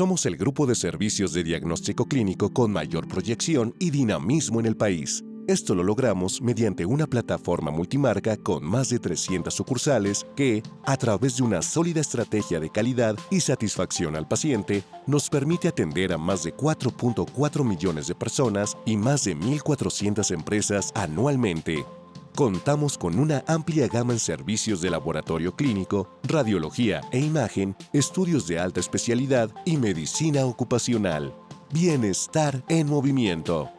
Somos el grupo de servicios de diagnóstico clínico con mayor proyección y dinamismo en el país. Esto lo logramos mediante una plataforma multimarca con más de 300 sucursales que, a través de una sólida estrategia de calidad y satisfacción al paciente, nos permite atender a más de 4.4 millones de personas y más de 1.400 empresas anualmente. Contamos con una amplia gama en servicios de laboratorio clínico, radiología e imagen, estudios de alta especialidad y medicina ocupacional. Bienestar en movimiento.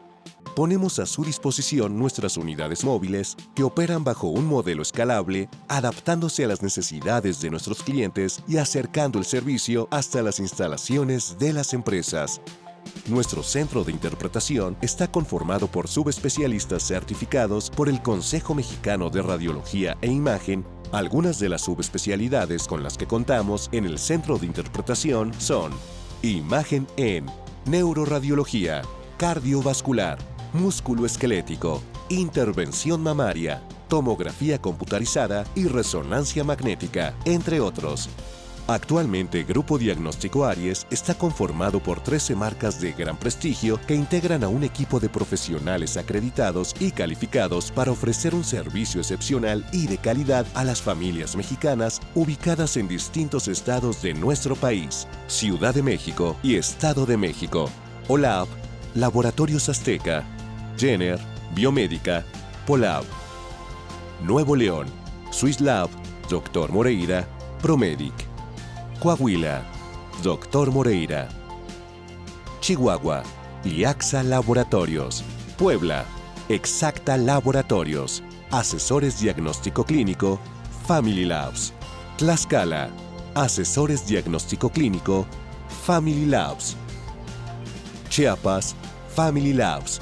Ponemos a su disposición nuestras unidades móviles que operan bajo un modelo escalable, adaptándose a las necesidades de nuestros clientes y acercando el servicio hasta las instalaciones de las empresas. Nuestro centro de interpretación está conformado por subespecialistas certificados por el Consejo Mexicano de Radiología e Imagen. Algunas de las subespecialidades con las que contamos en el centro de interpretación son imagen en neuroradiología, cardiovascular, músculo-esquelético, intervención mamaria, tomografía computarizada y resonancia magnética, entre otros. Actualmente, Grupo Diagnóstico Aries está conformado por 13 marcas de gran prestigio que integran a un equipo de profesionales acreditados y calificados para ofrecer un servicio excepcional y de calidad a las familias mexicanas ubicadas en distintos estados de nuestro país, Ciudad de México y Estado de México. OLAB, Laboratorios Azteca, Jenner, Biomédica, Polab. Nuevo León, Swiss Lab, Dr. Moreira, Promedic. Coahuila, Dr. Moreira. Chihuahua, Liaxa Laboratorios. Puebla, Exacta Laboratorios. Asesores Diagnóstico Clínico, Family Labs. Tlaxcala, Asesores Diagnóstico Clínico, Family Labs. Chiapas, Family Labs.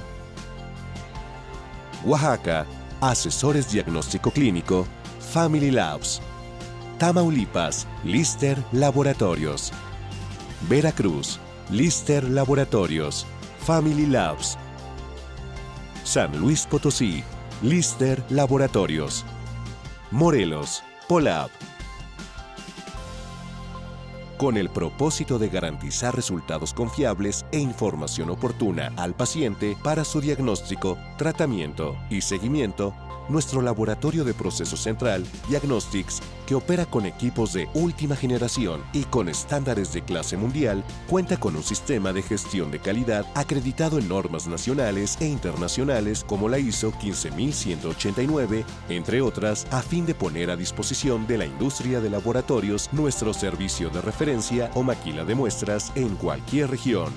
Oaxaca, Asesores Diagnóstico Clínico, Family Labs. Tamaulipas, Lister Laboratorios. Veracruz, Lister Laboratorios, Family Labs. San Luis Potosí, Lister Laboratorios. Morelos, Polab. Con el propósito de garantizar resultados confiables e información oportuna al paciente para su diagnóstico, tratamiento y seguimiento, nuestro laboratorio de proceso central, Diagnostics, que opera con equipos de última generación y con estándares de clase mundial, cuenta con un sistema de gestión de calidad acreditado en normas nacionales e internacionales como la ISO 15189, entre otras, a fin de poner a disposición de la industria de laboratorios nuestro servicio de referencia o maquila de muestras en cualquier región.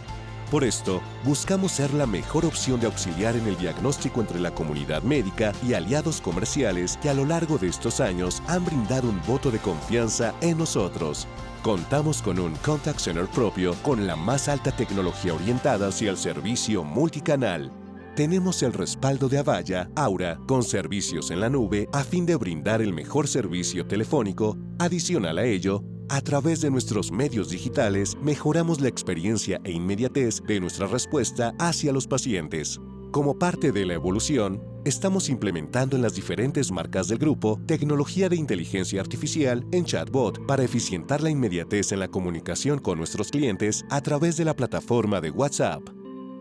Por esto, buscamos ser la mejor opción de auxiliar en el diagnóstico entre la comunidad médica y aliados comerciales que a lo largo de estos años han brindado un voto de confianza en nosotros. Contamos con un contact center propio con la más alta tecnología orientada hacia el servicio multicanal. Tenemos el respaldo de Avaya, Aura, con servicios en la nube a fin de brindar el mejor servicio telefónico. Adicional a ello, a través de nuestros medios digitales, mejoramos la experiencia e inmediatez de nuestra respuesta hacia los pacientes. Como parte de la evolución, estamos implementando en las diferentes marcas del grupo tecnología de inteligencia artificial en chatbot para eficientar la inmediatez en la comunicación con nuestros clientes a través de la plataforma de WhatsApp.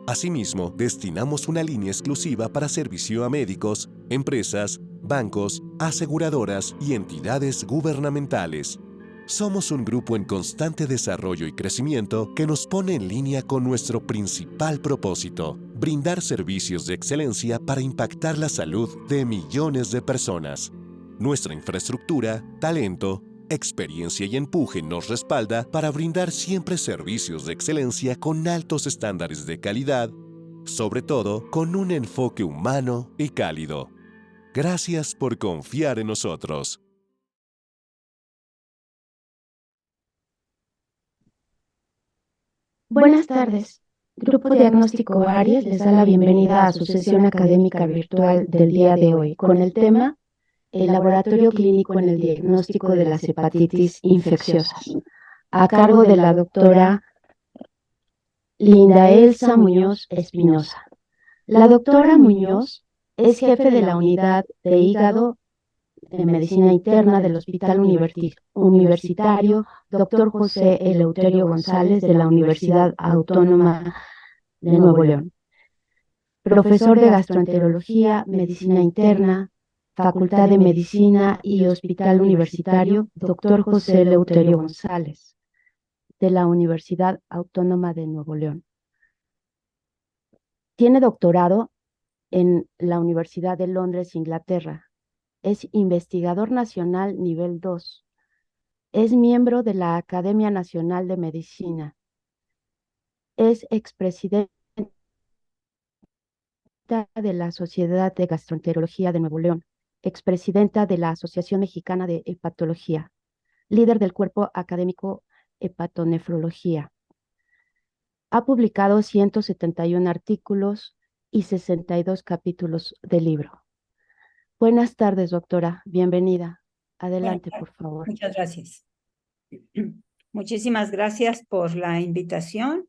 Asimismo, destinamos una línea exclusiva para servicio a médicos, empresas, bancos, aseguradoras y entidades gubernamentales. Somos un grupo en constante desarrollo y crecimiento que nos pone en línea con nuestro principal propósito: brindar servicios de excelencia para impactar la salud de millones de personas. Nuestra infraestructura, talento, experiencia y empuje nos respalda para brindar siempre servicios de excelencia con altos estándares de calidad, sobre todo con un enfoque humano y cálido. Gracias por confiar en nosotros. Buenas tardes. Grupo Diagnóstico Aries les da la bienvenida a su sesión académica virtual del día de hoy con el tema El laboratorio clínico en el diagnóstico de las hepatitis infecciosas, a cargo de la doctora Linda Elsa Muñoz Espinosa. La doctora Muñoz es jefe de la unidad de hígado en Medicina Interna del Hospital Universitario, doctor José Eleuterio González de la Universidad Autónoma de Nuevo León. Profesor de Gastroenterología, Medicina Interna, Facultad de Medicina y Hospital Universitario, doctor José Eleuterio González de la Universidad Autónoma de Nuevo León. Tiene doctorado en la Universidad de Londres, Inglaterra. Es investigador nacional nivel 2. Es miembro de la Academia Nacional de Medicina. Es expresidente de la Sociedad de Gastroenterología de Nuevo León, expresidenta de la Asociación Mexicana de Hepatología, líder del cuerpo académico Hepatonefrología. Ha publicado 171 artículos y 62 capítulos de libro. Buenas tardes, doctora. Bienvenida. Adelante, por favor. Muchas gracias. Muchísimas gracias por la invitación.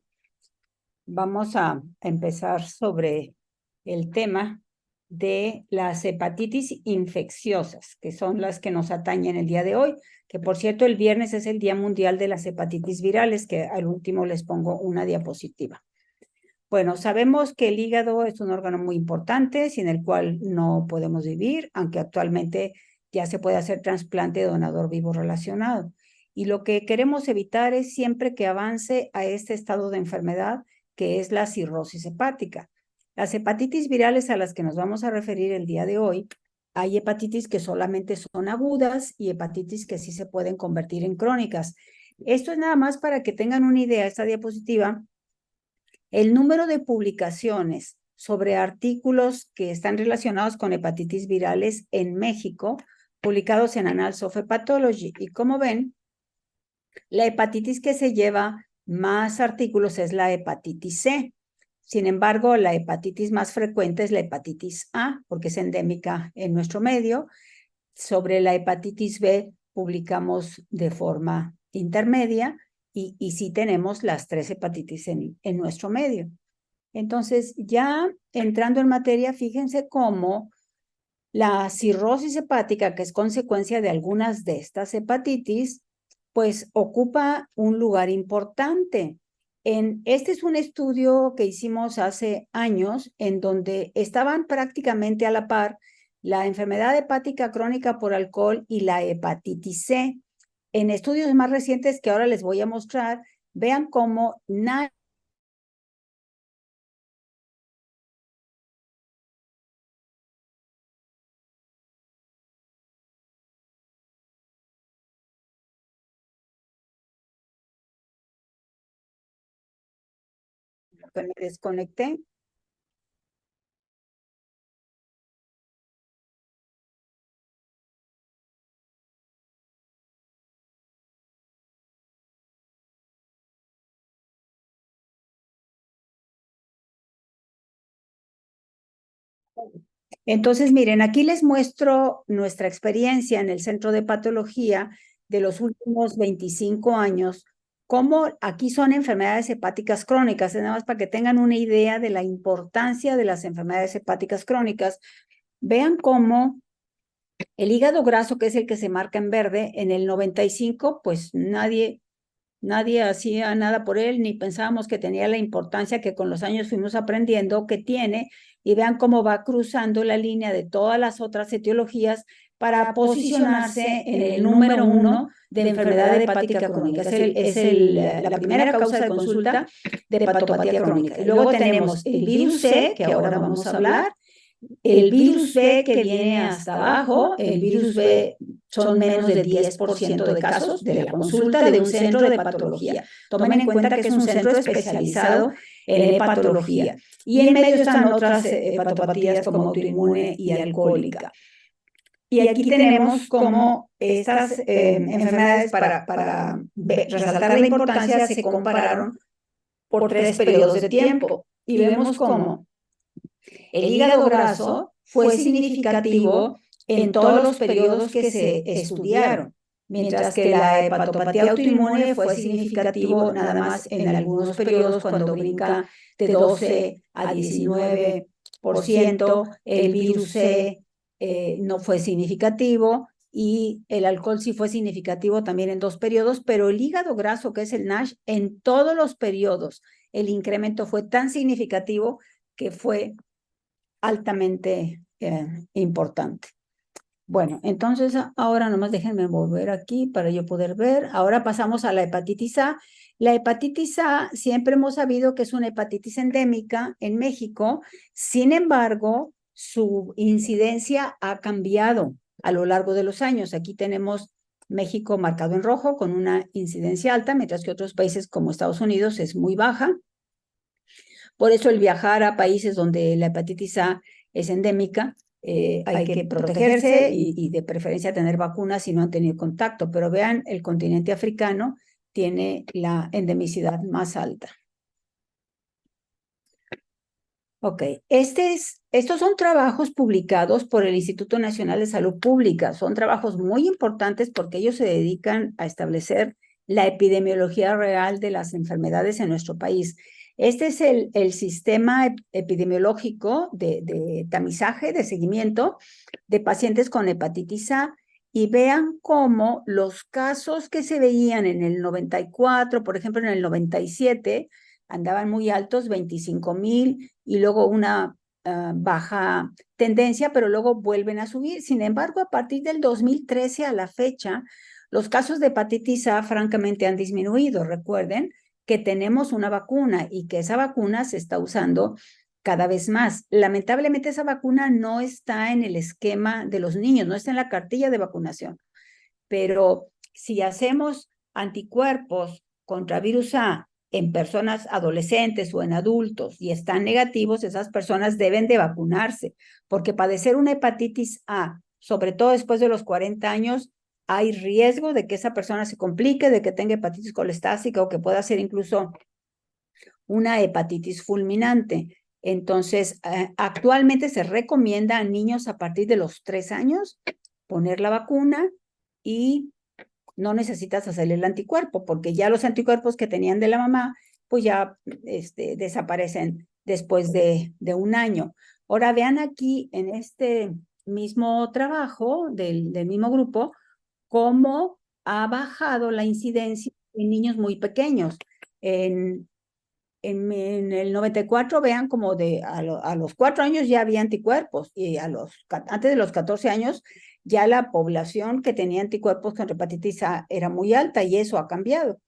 Vamos a empezar sobre el tema de las hepatitis infecciosas, que son las que nos atañen el día de hoy, que por cierto el viernes es el Día Mundial de las Hepatitis Virales, que al último les pongo una diapositiva. Bueno, sabemos que el hígado es un órgano muy importante, sin el cual no podemos vivir, aunque actualmente ya se puede hacer trasplante de donador vivo relacionado. Y lo que queremos evitar es siempre que avance a este estado de enfermedad, que es la cirrosis hepática. Las hepatitis virales a las que nos vamos a referir el día de hoy, hay hepatitis que solamente son agudas y hepatitis que sí se pueden convertir en crónicas. Esto es nada más para que tengan una idea, esta diapositiva. El número de publicaciones sobre artículos que están relacionados con hepatitis virales en México, publicados en Annals of Hepatology. Y como ven, la hepatitis que se lleva más artículos es la hepatitis C. Sin embargo, la hepatitis más frecuente es la hepatitis A, porque es endémica en nuestro medio. Sobre la hepatitis B publicamos de forma intermedia y sí tenemos las 3 hepatitis en nuestro medio. Entonces, ya entrando en materia, fíjense cómo la cirrosis hepática, que es consecuencia de algunas de estas hepatitis, pues ocupa un lugar importante. Este es un estudio que hicimos hace años en donde estaban prácticamente a la par la enfermedad hepática crónica por alcohol y la hepatitis C. En estudios más recientes que ahora les voy a mostrar, vean cómo nadie que me desconecté. Entonces, miren, aquí les muestro nuestra experiencia en el Centro de Patología de los últimos 25 años, cómo aquí son enfermedades hepáticas crónicas, nada más para que tengan una idea de la importancia de las enfermedades hepáticas crónicas. Vean cómo el hígado graso, que es el que se marca en verde, en el 95, pues nadie hacía nada por él, ni pensábamos que tenía la importancia que con los años fuimos aprendiendo que tiene, y vean cómo va cruzando la línea de todas las otras etiologías para posicionarse en el número 1 de enfermedad hepática crónica. Es la primera causa de consulta de hepatopatía crónica. Y luego tenemos el virus C, que ahora vamos a hablar, el virus B que viene hasta abajo, el virus B son menos del 10% de casos de la consulta de un centro de hepatología. Tomen en cuenta que es un centro especializado en hepatología. Y en medio están otras hepatopatías como autoinmune y alcohólica. Y aquí tenemos cómo estas enfermedades, para resaltar la importancia, se compararon por 3 periodos de tiempo. Y vemos cómo el hígado graso fue significativo en todos los periodos que se estudiaron, mientras que la hepatopatía autoinmune fue significativo nada más en algunos periodos cuando brinca de 12 a 19%, el virus C no fue significativo, y el alcohol sí fue significativo también en 2 periodos, pero el hígado graso, que es el NASH, en todos los periodos el incremento fue tan significativo que fue altamente importante. Bueno, entonces ahora nomás déjenme volver aquí para yo poder ver. Ahora pasamos a la hepatitis A. La hepatitis A siempre hemos sabido que es una hepatitis endémica en México. Sin embargo, su incidencia ha cambiado a lo largo de los años. Aquí tenemos México marcado en rojo con una incidencia alta, mientras que otros países como Estados Unidos es muy baja. Por eso el viajar a países donde la hepatitis A es endémica, hay que protegerse y de preferencia tener vacunas si no han tenido contacto. Pero vean, el continente africano tiene la endemicidad más alta. Ok, estos son trabajos publicados por el Instituto Nacional de Salud Pública. Son trabajos muy importantes porque ellos se dedican a establecer la epidemiología real de las enfermedades en nuestro país. Este es el sistema epidemiológico de tamizaje, de seguimiento de pacientes con hepatitis A, y vean cómo los casos que se veían en el 94, por ejemplo, en el 97, andaban muy altos, 25,000, y luego una baja tendencia, pero luego vuelven a subir. Sin embargo, a partir del 2013 a la fecha, los casos de hepatitis A francamente han disminuido. Recuerden que tenemos una vacuna y que esa vacuna se está usando cada vez más. Lamentablemente esa vacuna no está en el esquema de los niños, no está en la cartilla de vacunación. Pero si hacemos anticuerpos contra virus A en personas adolescentes o en adultos y están negativos, esas personas deben de vacunarse, porque padecer una hepatitis A, sobre todo después de los 40 años, hay riesgo de que esa persona se complique, de que tenga hepatitis colestática o que pueda ser incluso una hepatitis fulminante. Entonces, actualmente se recomienda a niños a partir de los 3 años poner la vacuna y no necesitas hacerle el anticuerpo, porque ya los anticuerpos que tenían de la mamá, pues ya desaparecen después de 1 año. Ahora vean aquí en este mismo trabajo del mismo grupo, cómo ha bajado la incidencia en niños muy pequeños. En el 94, vean como a los 4 años ya había anticuerpos, y antes de los 14 años ya la población que tenía anticuerpos con hepatitis A era muy alta, y eso ha cambiado.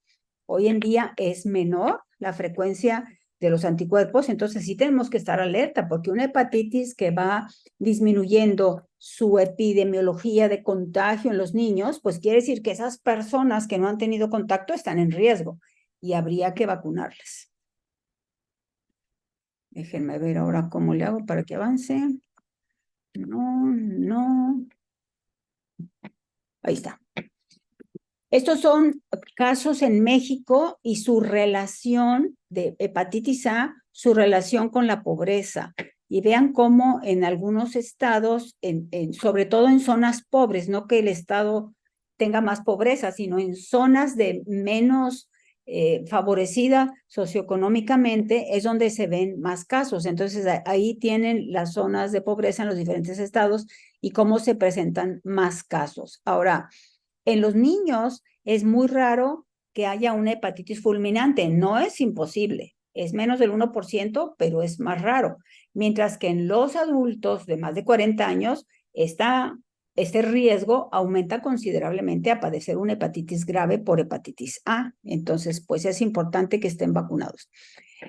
Hoy en día es menor la frecuencia de los anticuerpos, entonces sí tenemos que estar alerta, porque una hepatitis que va disminuyendo su epidemiología de contagio en los niños, pues quiere decir que esas personas que no han tenido contacto están en riesgo y habría que vacunarles. Déjenme ver ahora cómo le hago para que avance. No. Ahí está. Estos son casos en México y su relación de hepatitis A, su relación con la pobreza. Y vean cómo en algunos estados, sobre todo en zonas pobres, no que el estado tenga más pobreza, sino en zonas de menos favorecida socioeconómicamente, es donde se ven más casos. Entonces ahí tienen las zonas de pobreza en los diferentes estados y cómo se presentan más casos. Ahora, en los niños es muy raro que haya una hepatitis fulminante. No es imposible, es menos del 1%, pero es más raro. Mientras que en los adultos de más de 40 años, este riesgo aumenta considerablemente a padecer una hepatitis grave por hepatitis A. Entonces, pues es importante que estén vacunados.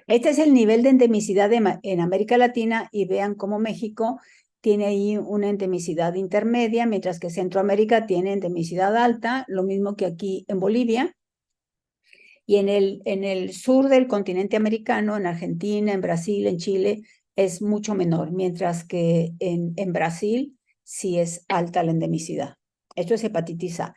Este es el nivel de endemicidad en América Latina, y vean cómo México tiene ahí una endemicidad intermedia, mientras que Centroamérica tiene endemicidad alta, lo mismo que aquí en Bolivia. Y en el sur del continente americano, en Argentina, en Brasil, en Chile, es mucho menor, mientras que en Brasil sí es alta la endemicidad. Esto es hepatitis A.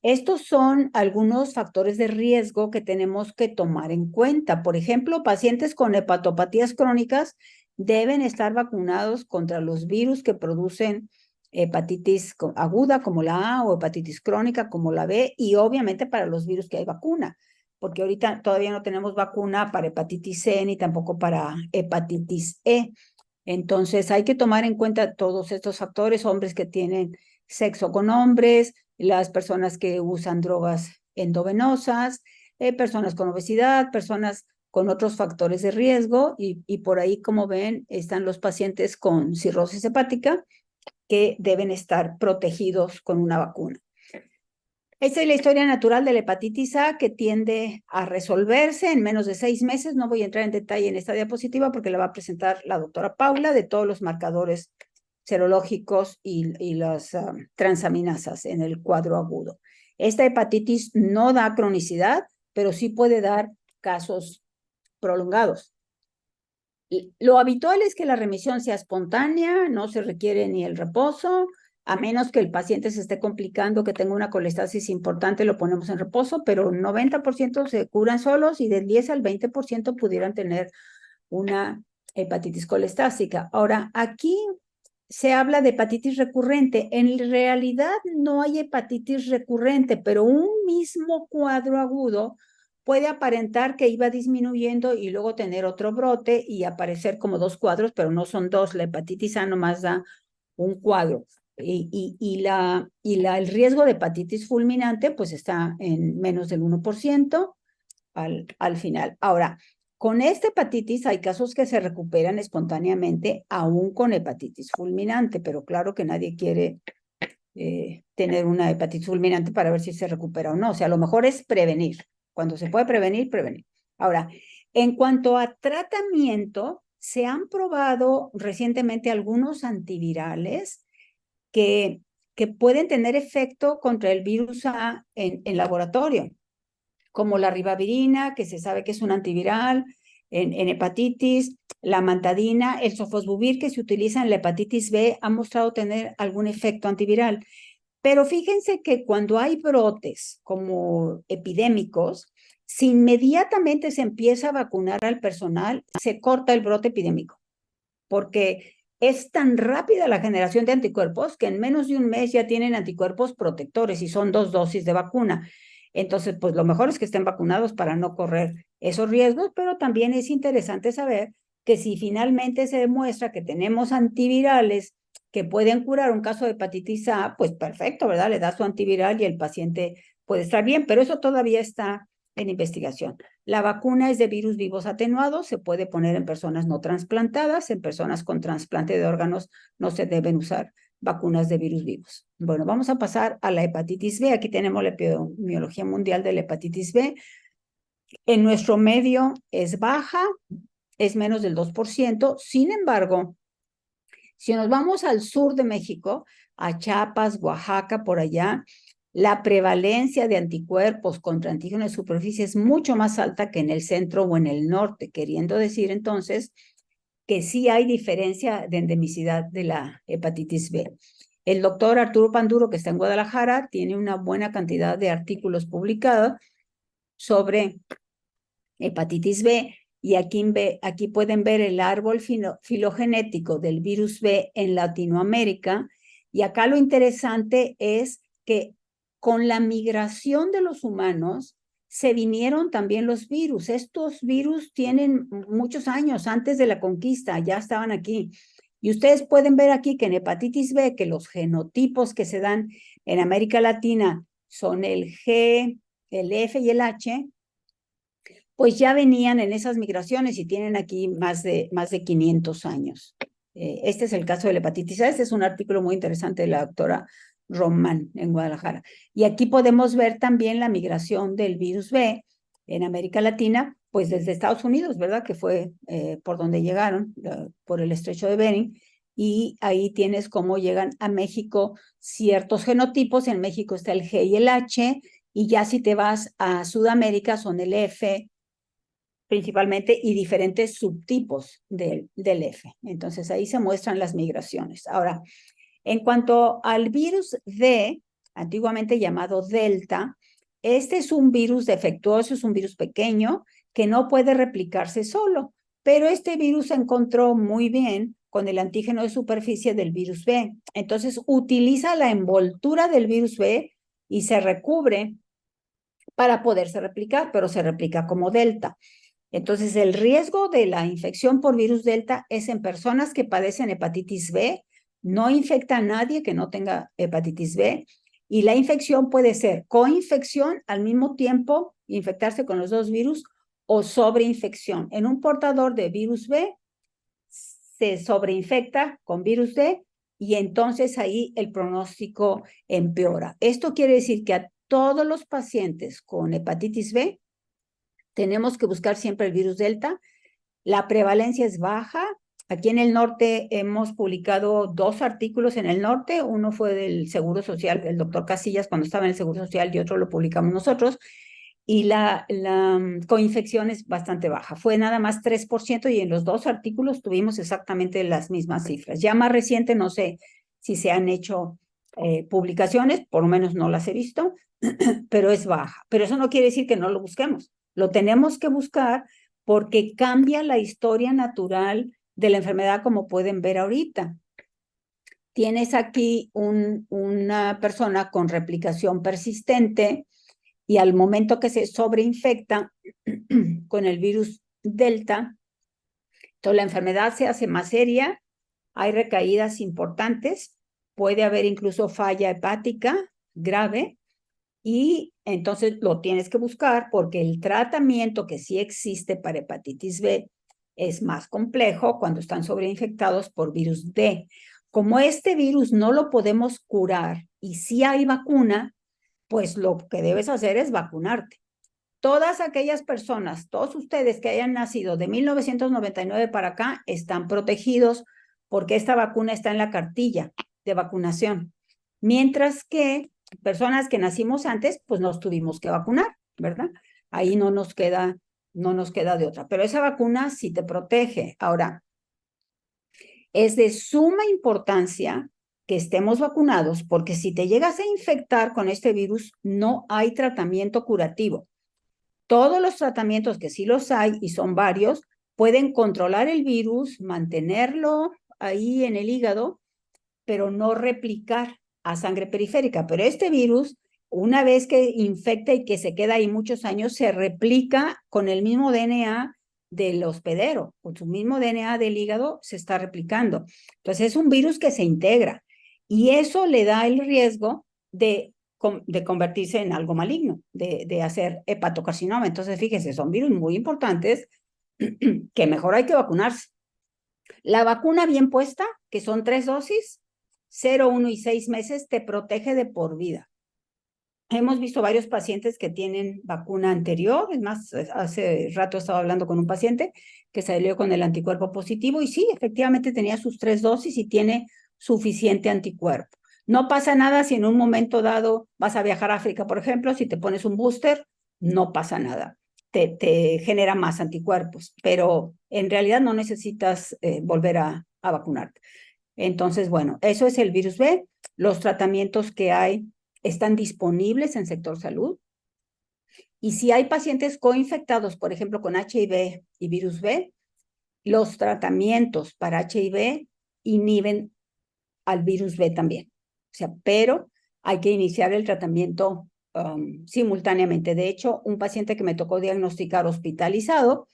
Estos son algunos factores de riesgo que tenemos que tomar en cuenta. Por ejemplo, pacientes con hepatopatías crónicas deben estar vacunados contra los virus que producen hepatitis aguda como la A o hepatitis crónica como la B, y obviamente para los virus que hay vacuna, porque ahorita todavía no tenemos vacuna para hepatitis C ni tampoco para hepatitis E. Entonces hay que tomar en cuenta todos estos factores. Hombres que tienen sexo con hombres, las personas que usan drogas endovenosas, personas con obesidad, personas con otros factores de riesgo y por ahí, como ven, están los pacientes con cirrosis hepática que deben estar protegidos con una vacuna. Esta es la historia natural de la hepatitis A que tiende a resolverse en menos de 6 meses. No voy a entrar en detalle en esta diapositiva porque la va a presentar la doctora Paula de todos los marcadores serológicos y las transaminasas en el cuadro agudo. Esta hepatitis no da cronicidad, pero sí puede dar casos prolongados. Lo habitual es que la remisión sea espontánea, no se requiere ni el reposo, a menos que el paciente se esté complicando, que tenga una colestasis importante, lo ponemos en reposo, pero 90% se curan solos y del 10 al 20% pudieran tener una hepatitis colestásica. Ahora, aquí se habla de hepatitis recurrente. En realidad no hay hepatitis recurrente, pero un mismo cuadro agudo puede aparentar que iba disminuyendo y luego tener otro brote y aparecer como 2 cuadros, pero no son 2. La hepatitis A nomás da un cuadro. El riesgo de hepatitis fulminante pues está en menos del 1% al final. Ahora, con esta hepatitis hay casos que se recuperan espontáneamente aún con hepatitis fulminante, pero claro que nadie quiere tener una hepatitis fulminante para ver si se recupera o no. O sea, lo mejor es prevenir. Cuando se puede prevenir, prevenir. Ahora, en cuanto a tratamiento, se han probado recientemente algunos antivirales que pueden tener efecto contra el virus A en laboratorio, como la ribavirina, que se sabe que es un antiviral en hepatitis, la mantadina, el sofosbuvir que se utiliza en la hepatitis B ha mostrado tener algún efecto antiviral. Pero fíjense que cuando hay brotes como epidémicos, si inmediatamente se empieza a vacunar al personal, se corta el brote epidémico, porque es tan rápida la generación de anticuerpos que en menos de un mes ya tienen anticuerpos protectores y son 2 dosis de vacuna. Entonces, pues lo mejor es que estén vacunados para no correr esos riesgos, pero también es interesante saber que si finalmente se demuestra que tenemos antivirales que pueden curar un caso de hepatitis A, pues perfecto, ¿verdad? Le da su antiviral y el paciente puede estar bien, pero eso todavía está en investigación. La vacuna es de virus vivos atenuados, se puede poner en personas no trasplantadas, en personas con trasplante de órganos no se deben usar vacunas de virus vivos. Bueno, vamos a pasar a la hepatitis B. Aquí tenemos la epidemiología mundial de la hepatitis B. En nuestro medio es baja, es menos del 2%. Sin embargo, si nos vamos al sur de México, a Chiapas, Oaxaca, por allá, la prevalencia de anticuerpos contra antígeno de superficie es mucho más alta que en el centro o en el norte, queriendo decir entonces que sí hay diferencia de endemicidad de la hepatitis B. El doctor Arturo Panduro, que está en Guadalajara, tiene una buena cantidad de artículos publicados sobre hepatitis B, y aquí pueden ver el árbol filogenético del virus B en Latinoamérica, y acá lo interesante es que con la migración de los humanos se vinieron también los virus. Estos virus tienen muchos años antes de la conquista, ya estaban aquí. Y ustedes pueden ver aquí que en hepatitis B, que los genotipos que se dan en América Latina son el G, el F y el H, pues ya venían en esas migraciones y tienen aquí más de 500 años. Este es el caso de la hepatitis A. Este es un artículo muy interesante de la doctora Román en Guadalajara. Y aquí podemos ver también la migración del virus B en América Latina, pues desde Estados Unidos, ¿verdad? Que fue por donde llegaron, por el estrecho de Bering. Y ahí tienes cómo llegan a México ciertos genotipos. En México está el G y el H, y ya si te vas a Sudamérica son el F, principalmente, y diferentes subtipos del F. Entonces, ahí se muestran las migraciones. Ahora, en cuanto al virus D, antiguamente llamado Delta, este es un virus defectuoso, es un virus pequeño que no puede replicarse solo, pero este virus se encontró muy bien con el antígeno de superficie del virus B. Entonces, utiliza la envoltura del virus B y se recubre para poderse replicar, pero se replica como Delta. Entonces, el riesgo de la infección por virus Delta es en personas que padecen hepatitis B no infecta a nadie que no tenga hepatitis B, y la infección puede ser coinfección al mismo tiempo, infectarse con los dos virus, o sobreinfección. En un portador de virus B se sobreinfecta con virus D y entonces ahí el pronóstico empeora. Esto quiere decir que a todos los pacientes con hepatitis B tenemos que buscar siempre el virus Delta. La prevalencia es baja. Aquí en el norte hemos publicado 2 artículos en el norte. Uno fue del Seguro Social, del doctor Casillas cuando estaba en el Seguro Social, y otro lo publicamos nosotros. Y la coinfección es bastante baja. Fue nada más 3% y en los 2 artículos tuvimos exactamente las mismas cifras. Ya más reciente, no sé si se han hecho publicaciones, por lo menos no las he visto, pero es baja. Pero eso no quiere decir que no lo busquemos. Lo tenemos que buscar porque cambia la historia natural de la enfermedad, como pueden ver ahorita. Tienes aquí una persona con replicación persistente y al momento que se sobreinfecta con el virus Delta, entonces la enfermedad se hace más seria, hay recaídas importantes, puede haber incluso falla hepática grave, y entonces lo tienes que buscar porque el tratamiento que sí existe para hepatitis B es más complejo cuando están sobreinfectados por virus D. Como este virus no lo podemos curar y sí hay vacuna, pues lo que debes hacer es vacunarte. Todas aquellas personas, todos ustedes que hayan nacido de 1999 para acá, están protegidos porque esta vacuna está en la cartilla de vacunación. Mientras que personas que nacimos antes, pues nos tuvimos que vacunar, ¿verdad? Ahí no nos queda de otra. Pero esa vacuna sí te protege. Ahora, es de suma importancia que estemos vacunados, porque si te llegas a infectar con este virus, no hay tratamiento curativo. Todos los tratamientos, que sí los hay y son varios, pueden controlar el virus, mantenerlo ahí en el hígado, pero no replicar a sangre periférica. Pero este virus, una vez que infecta y que se queda ahí muchos años, se replica con el mismo DNA del hospedero, con su mismo DNA del hígado se está replicando. Entonces es un virus que se integra y eso le da el riesgo de convertirse en algo maligno, de hacer hepatocarcinoma. Entonces, fíjense, son virus muy importantes que mejor hay que vacunarse. La vacuna bien puesta, que son 3 dosis, 0, 1 y 6 meses, te protege de por vida. Hemos visto varios pacientes que tienen vacuna anterior. Es más, hace rato estaba hablando con un paciente que salió con el anticuerpo positivo y sí, efectivamente tenía sus 3 dosis y tiene suficiente anticuerpo. No pasa nada si en un momento dado vas a viajar a África, por ejemplo, si te pones un booster, no pasa nada. Te genera más anticuerpos, pero en realidad no necesitas volver a vacunarte. Entonces, bueno, eso es el virus B. Los tratamientos que hay están disponibles en sector salud. Y si hay pacientes coinfectados, por ejemplo, con HIV y virus B, los tratamientos para HIV inhiben al virus B también. O sea, pero hay que iniciar el tratamiento simultáneamente. De hecho, un paciente que me tocó diagnosticar hospitalizado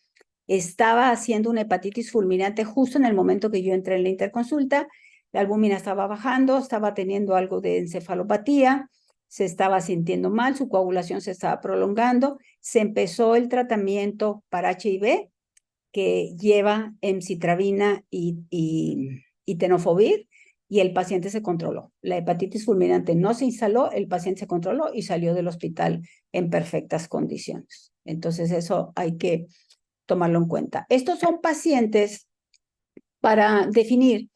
estaba haciendo una hepatitis fulminante justo en el momento que yo entré en la interconsulta. La albúmina estaba bajando, estaba teniendo algo de encefalopatía, se estaba sintiendo mal, su coagulación se estaba prolongando. Se empezó el tratamiento para HIV, que lleva emcitravina y tenofovir, y el paciente se controló. La hepatitis fulminante no se instaló, el paciente se controló y salió del hospital en perfectas condiciones. Entonces eso hay que tomarlo en cuenta. Estos son pacientes para definir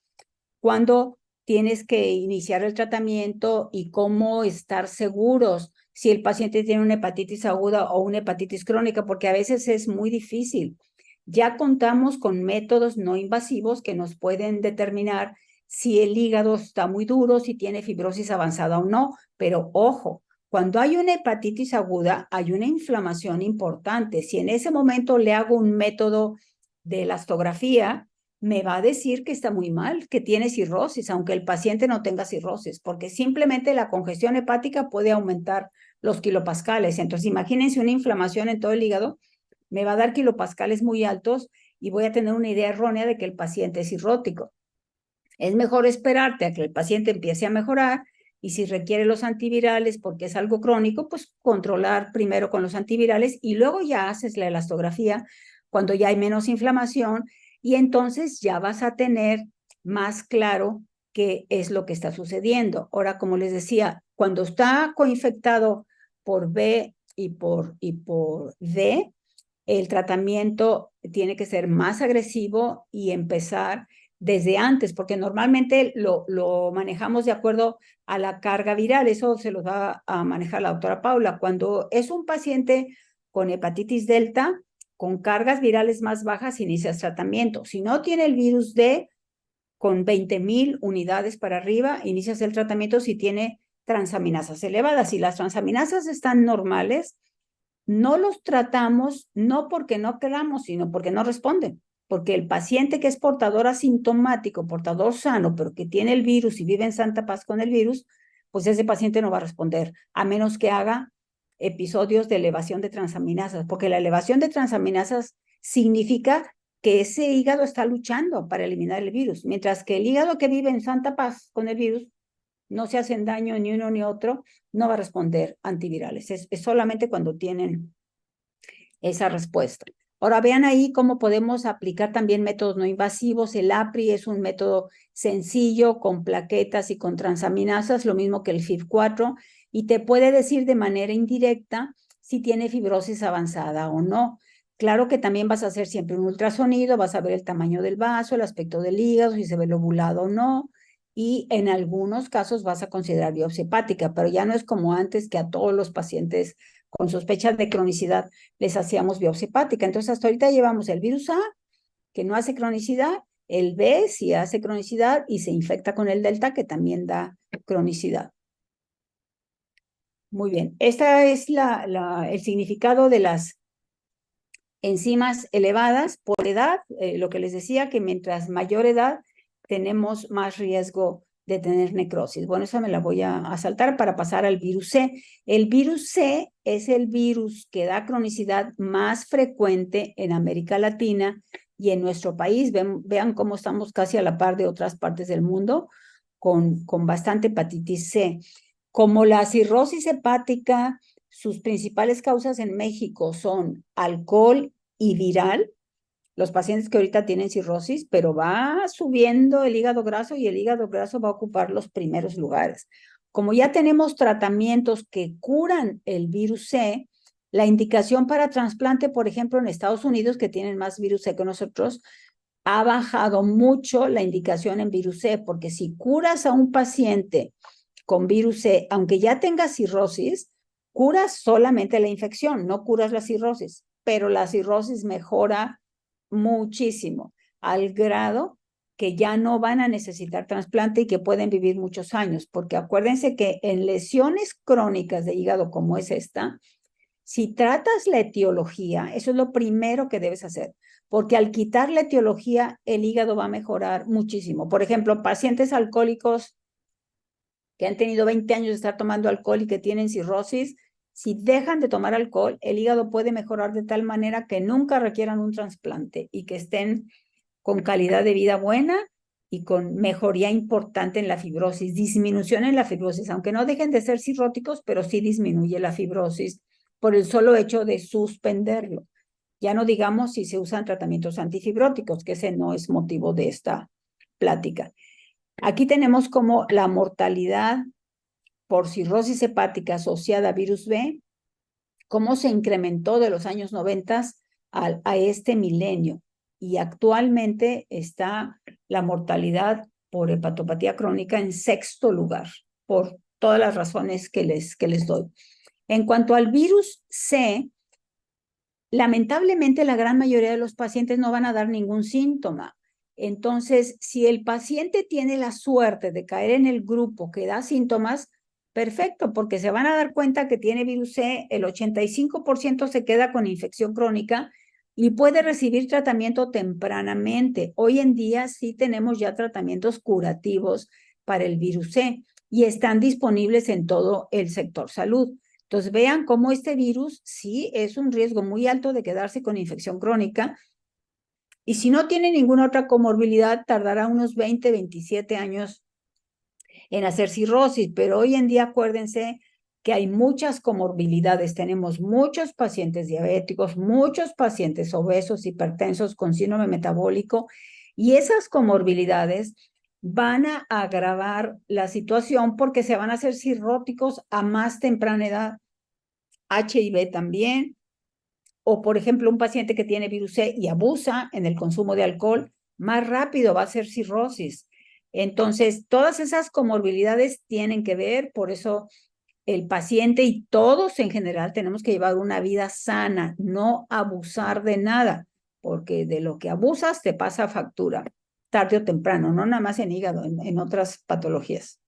cuándo tienes que iniciar el tratamiento y cómo estar seguros si el paciente tiene una hepatitis aguda o una hepatitis crónica, porque a veces es muy difícil. Ya contamos con métodos no invasivos que nos pueden determinar si el hígado está muy duro, si tiene fibrosis avanzada o no, pero ojo, cuando hay una hepatitis aguda, hay una inflamación importante. Si en ese momento le hago un método de elastografía, me va a decir que está muy mal, que tiene cirrosis, aunque el paciente no tenga cirrosis, porque simplemente la congestión hepática puede aumentar los kilopascales. Entonces, imagínense una inflamación en todo el hígado, me va a dar kilopascales muy altos y voy a tener una idea errónea de que el paciente es cirrótico. Es mejor esperarte a que el paciente empiece a mejorar y si requiere los antivirales porque es algo crónico, pues controlar primero con los antivirales y luego ya haces la elastografía cuando ya hay menos inflamación y entonces ya vas a tener más claro qué es lo que está sucediendo. Ahora, como les decía, cuando está coinfectado por B y por D, el tratamiento tiene que ser más agresivo y empezar desde antes, porque normalmente lo manejamos de acuerdo a la carga viral. Eso se lo va a manejar la doctora Paula. Cuando es un paciente con hepatitis delta, con cargas virales más bajas, inicias tratamiento. Si no tiene el virus D, con 20,000 unidades para arriba, inicias el tratamiento si tiene transaminasas elevadas. Si las transaminasas están normales, no los tratamos no porque no queramos, sino porque no responden. Porque el paciente que es portador asintomático, portador sano, pero que tiene el virus y vive en santa paz con el virus, pues ese paciente no va a responder, a menos que haga episodios de elevación de transaminasas, porque la elevación de transaminasas significa que ese hígado está luchando para eliminar el virus, mientras que el hígado que vive en santa paz con el virus no se hacen daño ni uno ni otro, no va a responder antivirales. Es solamente cuando tienen esa respuesta. Ahora vean ahí cómo podemos aplicar también métodos no invasivos. El APRI es un método sencillo con plaquetas y con transaminasas, lo mismo que el FIB4, y te puede decir de manera indirecta si tiene fibrosis avanzada o no. Claro que también vas a hacer siempre un ultrasonido, vas a ver el tamaño del vaso, el aspecto del hígado, si se ve lobulado o no, y en algunos casos vas a considerar biopsia hepática, pero ya no es como antes que a todos los pacientes con sospecha de cronicidad les hacíamos biopsia hepática. Entonces, hasta ahorita llevamos el virus A, que no hace cronicidad, el B sí hace cronicidad y se infecta con el delta, que también da cronicidad. Muy bien, este es el significado de las enzimas elevadas por edad, lo que les decía, que mientras mayor edad tenemos más riesgo de tener necrosis. Bueno, esa me la voy a saltar para pasar al virus C. El virus C es el virus que da cronicidad más frecuente en América Latina y en nuestro país. Vean cómo estamos casi a la par de otras partes del mundo con bastante hepatitis C. Como la cirrosis hepática, sus principales causas en México son alcohol y viral, los pacientes que ahorita tienen cirrosis, pero va subiendo el hígado graso y el hígado graso va a ocupar los primeros lugares. Como ya tenemos tratamientos que curan el virus C, la indicación para trasplante, por ejemplo, en Estados Unidos, que tienen más virus C que nosotros, ha bajado mucho la indicación en virus C, porque si curas a un paciente con virus C, aunque ya tenga cirrosis, curas solamente la infección, no curas la cirrosis, pero la cirrosis mejora muchísimo, al grado que ya no van a necesitar trasplante y que pueden vivir muchos años, porque acuérdense que en lesiones crónicas de hígado como es esta, si tratas la etiología, eso es lo primero que debes hacer, porque al quitar la etiología, el hígado va a mejorar muchísimo. Por ejemplo, pacientes alcohólicos que han tenido 20 años de estar tomando alcohol y que tienen cirrosis, si dejan de tomar alcohol, el hígado puede mejorar de tal manera que nunca requieran un trasplante y que estén con calidad de vida buena y con mejoría importante en la fibrosis, disminución en la fibrosis, aunque no dejen de ser cirróticos, pero sí disminuye la fibrosis por el solo hecho de suspenderlo. Ya no digamos si se usan tratamientos antifibróticos, que ese no es motivo de esta plática. Aquí tenemos como la mortalidad por cirrosis hepática asociada a virus B, cómo se incrementó de los años 90 a este milenio. Y actualmente está la mortalidad por hepatopatía crónica en 6º lugar, por todas las razones que les doy. En cuanto al virus C, lamentablemente la gran mayoría de los pacientes no van a dar ningún síntoma. Entonces, si el paciente tiene la suerte de caer en el grupo que da síntomas, perfecto, porque se van a dar cuenta que tiene virus C, el 85% se queda con infección crónica y puede recibir tratamiento tempranamente. Hoy en día sí tenemos ya tratamientos curativos para el virus C y están disponibles en todo el sector salud. Entonces vean cómo este virus sí es un riesgo muy alto de quedarse con infección crónica Y si no tiene ninguna otra comorbilidad, tardará unos 20, 27 años en hacer cirrosis, pero hoy en día acuérdense que hay muchas comorbilidades. Tenemos muchos pacientes diabéticos, muchos pacientes obesos, hipertensos con síndrome metabólico, y esas comorbilidades van a agravar la situación porque se van a hacer cirróticos a más temprana edad. HIV también, o por ejemplo un paciente que tiene virus C y abusa en el consumo de alcohol, más rápido va a ser cirrosis. Entonces, todas esas comorbilidades tienen que ver, por eso el paciente y todos en general tenemos que llevar una vida sana, no abusar de nada, porque de lo que abusas te pasa factura, tarde o temprano, no nada más en hígado, en otras patologías.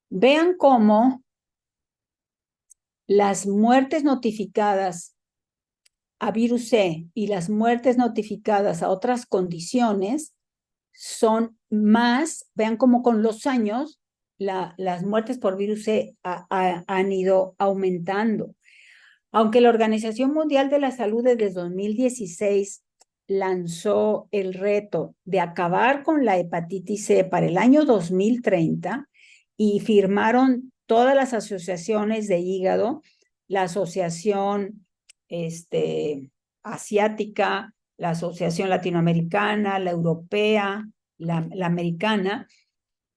Vean cómo las muertes notificadas a virus C y las muertes notificadas a otras condiciones son más, vean cómo con los años las muertes por virus C han ido aumentando. Aunque la Organización Mundial de la Salud desde 2016 lanzó el reto de acabar con la hepatitis C para el año 2030 y firmaron todas las asociaciones de hígado, la Asociación Asiática, la Asociación Latinoamericana, la Europea, la Americana,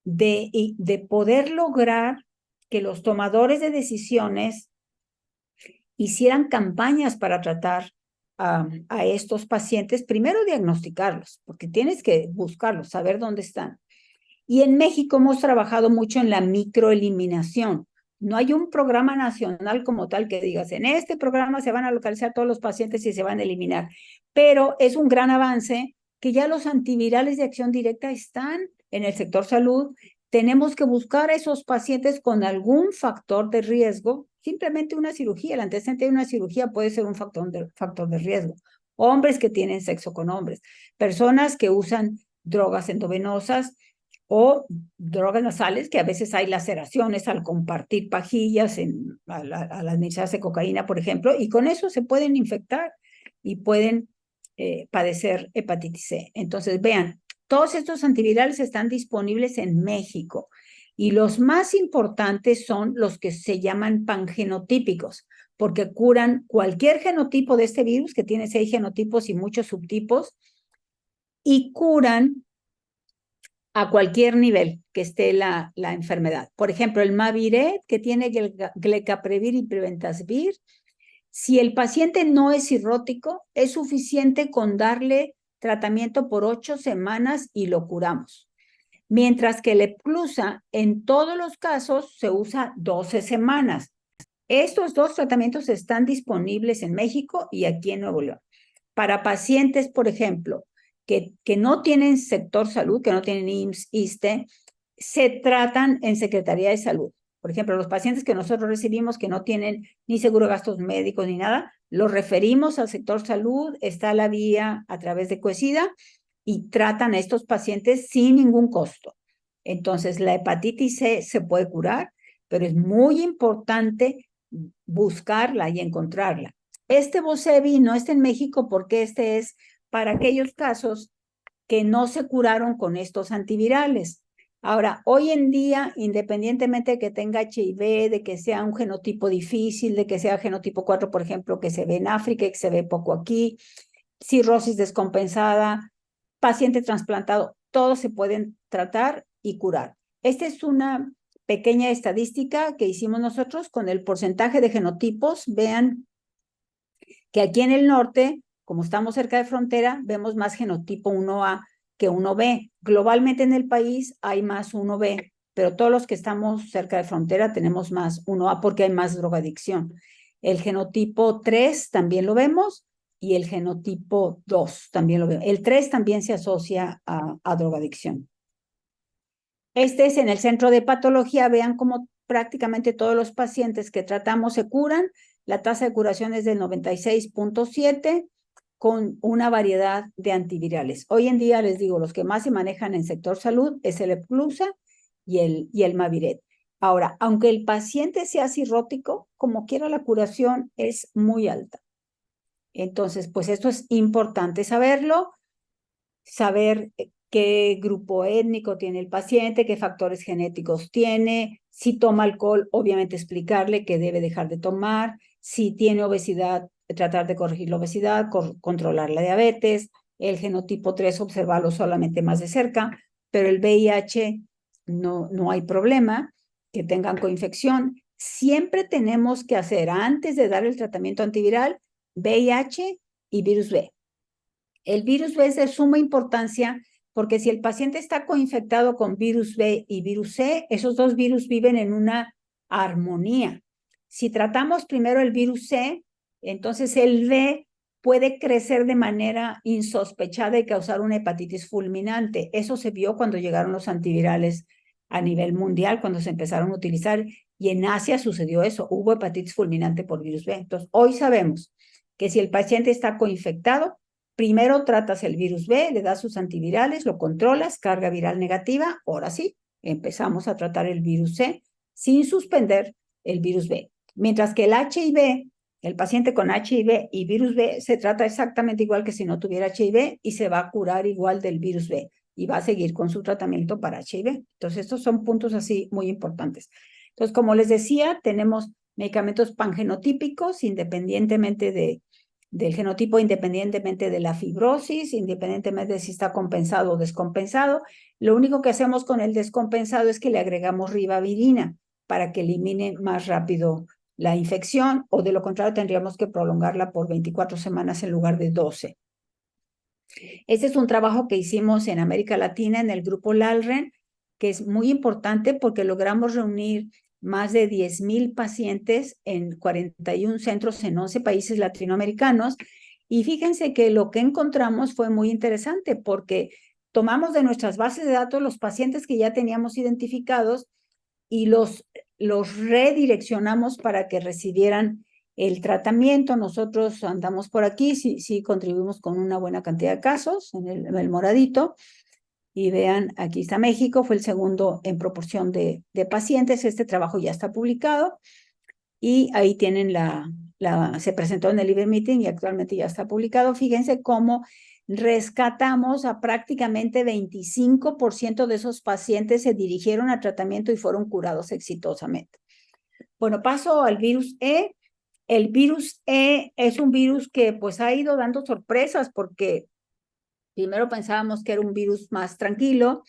de poder lograr que los tomadores de decisiones hicieran campañas para tratar a estos pacientes, primero diagnosticarlos, porque tienes que buscarlos, saber dónde están. Y en México hemos trabajado mucho en la microeliminación. No hay un programa nacional como tal que digas, en este programa se van a localizar todos los pacientes y se van a eliminar, pero es un gran avance que ya los antivirales de acción directa están en el sector salud. Tenemos que buscar a esos pacientes con algún factor de riesgo, simplemente una cirugía, el antecedente de una cirugía puede ser un factor de riesgo. Hombres que tienen sexo con hombres, personas que usan drogas endovenosas o drogas nasales, que a veces hay laceraciones al compartir pajillas al administrarse cocaína, por ejemplo, y con eso se pueden infectar y pueden padecer hepatitis C. Entonces, vean, todos estos antivirales están disponibles en México y los más importantes son los que se llaman pangenotípicos, porque curan cualquier genotipo de este virus, que tiene 6 genotipos y muchos subtipos, y curan a cualquier nivel que esté la enfermedad. Por ejemplo, el Maviret, que tiene Glecaprevir y Preventasvir, si el paciente no es cirrótico, es suficiente con darle tratamiento por 8 semanas y lo curamos. Mientras que el Epclusa, en todos los casos, se usa 12 semanas. Estos 2 tratamientos están disponibles en México y aquí en Nuevo León. Para pacientes, por ejemplo, que no tienen sector salud, que no tienen IMSS, ISSSTE, se tratan en Secretaría de Salud. Por ejemplo, los pacientes que nosotros recibimos que no tienen ni seguro de gastos médicos ni nada, los referimos al sector salud, está la vía a través de Coesida y tratan a estos pacientes sin ningún costo. Entonces, la hepatitis C se puede curar, pero es muy importante buscarla y encontrarla. Este Vosevi no está en México porque este es para aquellos casos que no se curaron con estos antivirales. Ahora, hoy en día, independientemente de que tenga HIV, de que sea un genotipo difícil, de que sea genotipo 4, por ejemplo, que se ve en África y que se ve poco aquí, cirrosis descompensada, paciente trasplantado, todos se pueden tratar y curar. Esta es una pequeña estadística que hicimos nosotros con el porcentaje de genotipos. Vean que aquí en el norte, como estamos cerca de frontera, vemos más genotipo 1A que 1B. Globalmente en el país hay más 1B, pero todos los que estamos cerca de frontera tenemos más 1A porque hay más drogadicción. El genotipo 3 también lo vemos y el genotipo 2 también lo vemos. El 3 también se asocia a drogadicción. Este es en el centro de patología. Vean cómo prácticamente todos los pacientes que tratamos se curan. La tasa de curación es del 96.7 con una variedad de antivirales. Hoy en día, les digo, los que más se manejan en sector salud es el Epclusa y el Maviret. Ahora, aunque el paciente sea cirrótico, como quiera la curación es muy alta. Entonces, pues esto es importante saberlo, saber qué grupo étnico tiene el paciente, qué factores genéticos tiene, si toma alcohol, obviamente explicarle que debe dejar de tomar, si tiene obesidad, tratar de corregir la obesidad, controlar la diabetes, el genotipo 3, observarlo solamente más de cerca, pero el VIH no hay problema, que tengan coinfección. Siempre tenemos que hacer, antes de dar el tratamiento antiviral, VIH y virus B. El virus B es de suma importancia porque si el paciente está coinfectado con virus B y virus C, esos dos virus viven en una armonía. Si tratamos primero el virus C, entonces el B puede crecer de manera insospechada y causar una hepatitis fulminante. Eso se vio cuando llegaron los antivirales a nivel mundial, cuando se empezaron a utilizar, y en Asia sucedió eso, hubo hepatitis fulminante por virus B. Entonces, hoy sabemos que si el paciente está coinfectado, primero tratas el virus B, le das sus antivirales, lo controlas, carga viral negativa, ahora sí, empezamos a tratar el virus C sin suspender el virus B. Mientras que el HIV, el paciente con HIV y virus B se trata exactamente igual que si no tuviera HIV y se va a curar igual del virus B y va a seguir con su tratamiento para HIV. Entonces, estos son puntos así muy importantes. Entonces, como les decía, tenemos medicamentos pangenotípicos independientemente del genotipo, independientemente de la fibrosis, independientemente de si está compensado o descompensado. Lo único que hacemos con el descompensado es que le agregamos ribavirina para que elimine más rápido la infección, o de lo contrario tendríamos que prolongarla por 24 semanas en lugar de 12. Este es un trabajo que hicimos en América Latina en el grupo LALREN, que es muy importante porque logramos reunir más de 10,000 pacientes en 41 centros en 11 países latinoamericanos. Y fíjense que lo que encontramos fue muy interesante porque tomamos de nuestras bases de datos los pacientes que ya teníamos identificados y los redireccionamos para que recibieran el tratamiento. Nosotros andamos por aquí, sí contribuimos con una buena cantidad de casos en el moradito. Y vean, aquí está México, fue el segundo en proporción de pacientes. Este trabajo ya está publicado y ahí tienen se presentó en el Libre Meeting y actualmente ya está publicado. Fíjense cómo rescatamos a prácticamente 25% de esos pacientes, se dirigieron a tratamiento y fueron curados exitosamente. Bueno, paso al virus E. El virus E es un virus que pues ha ido dando sorpresas porque primero pensábamos que era un virus más tranquilo,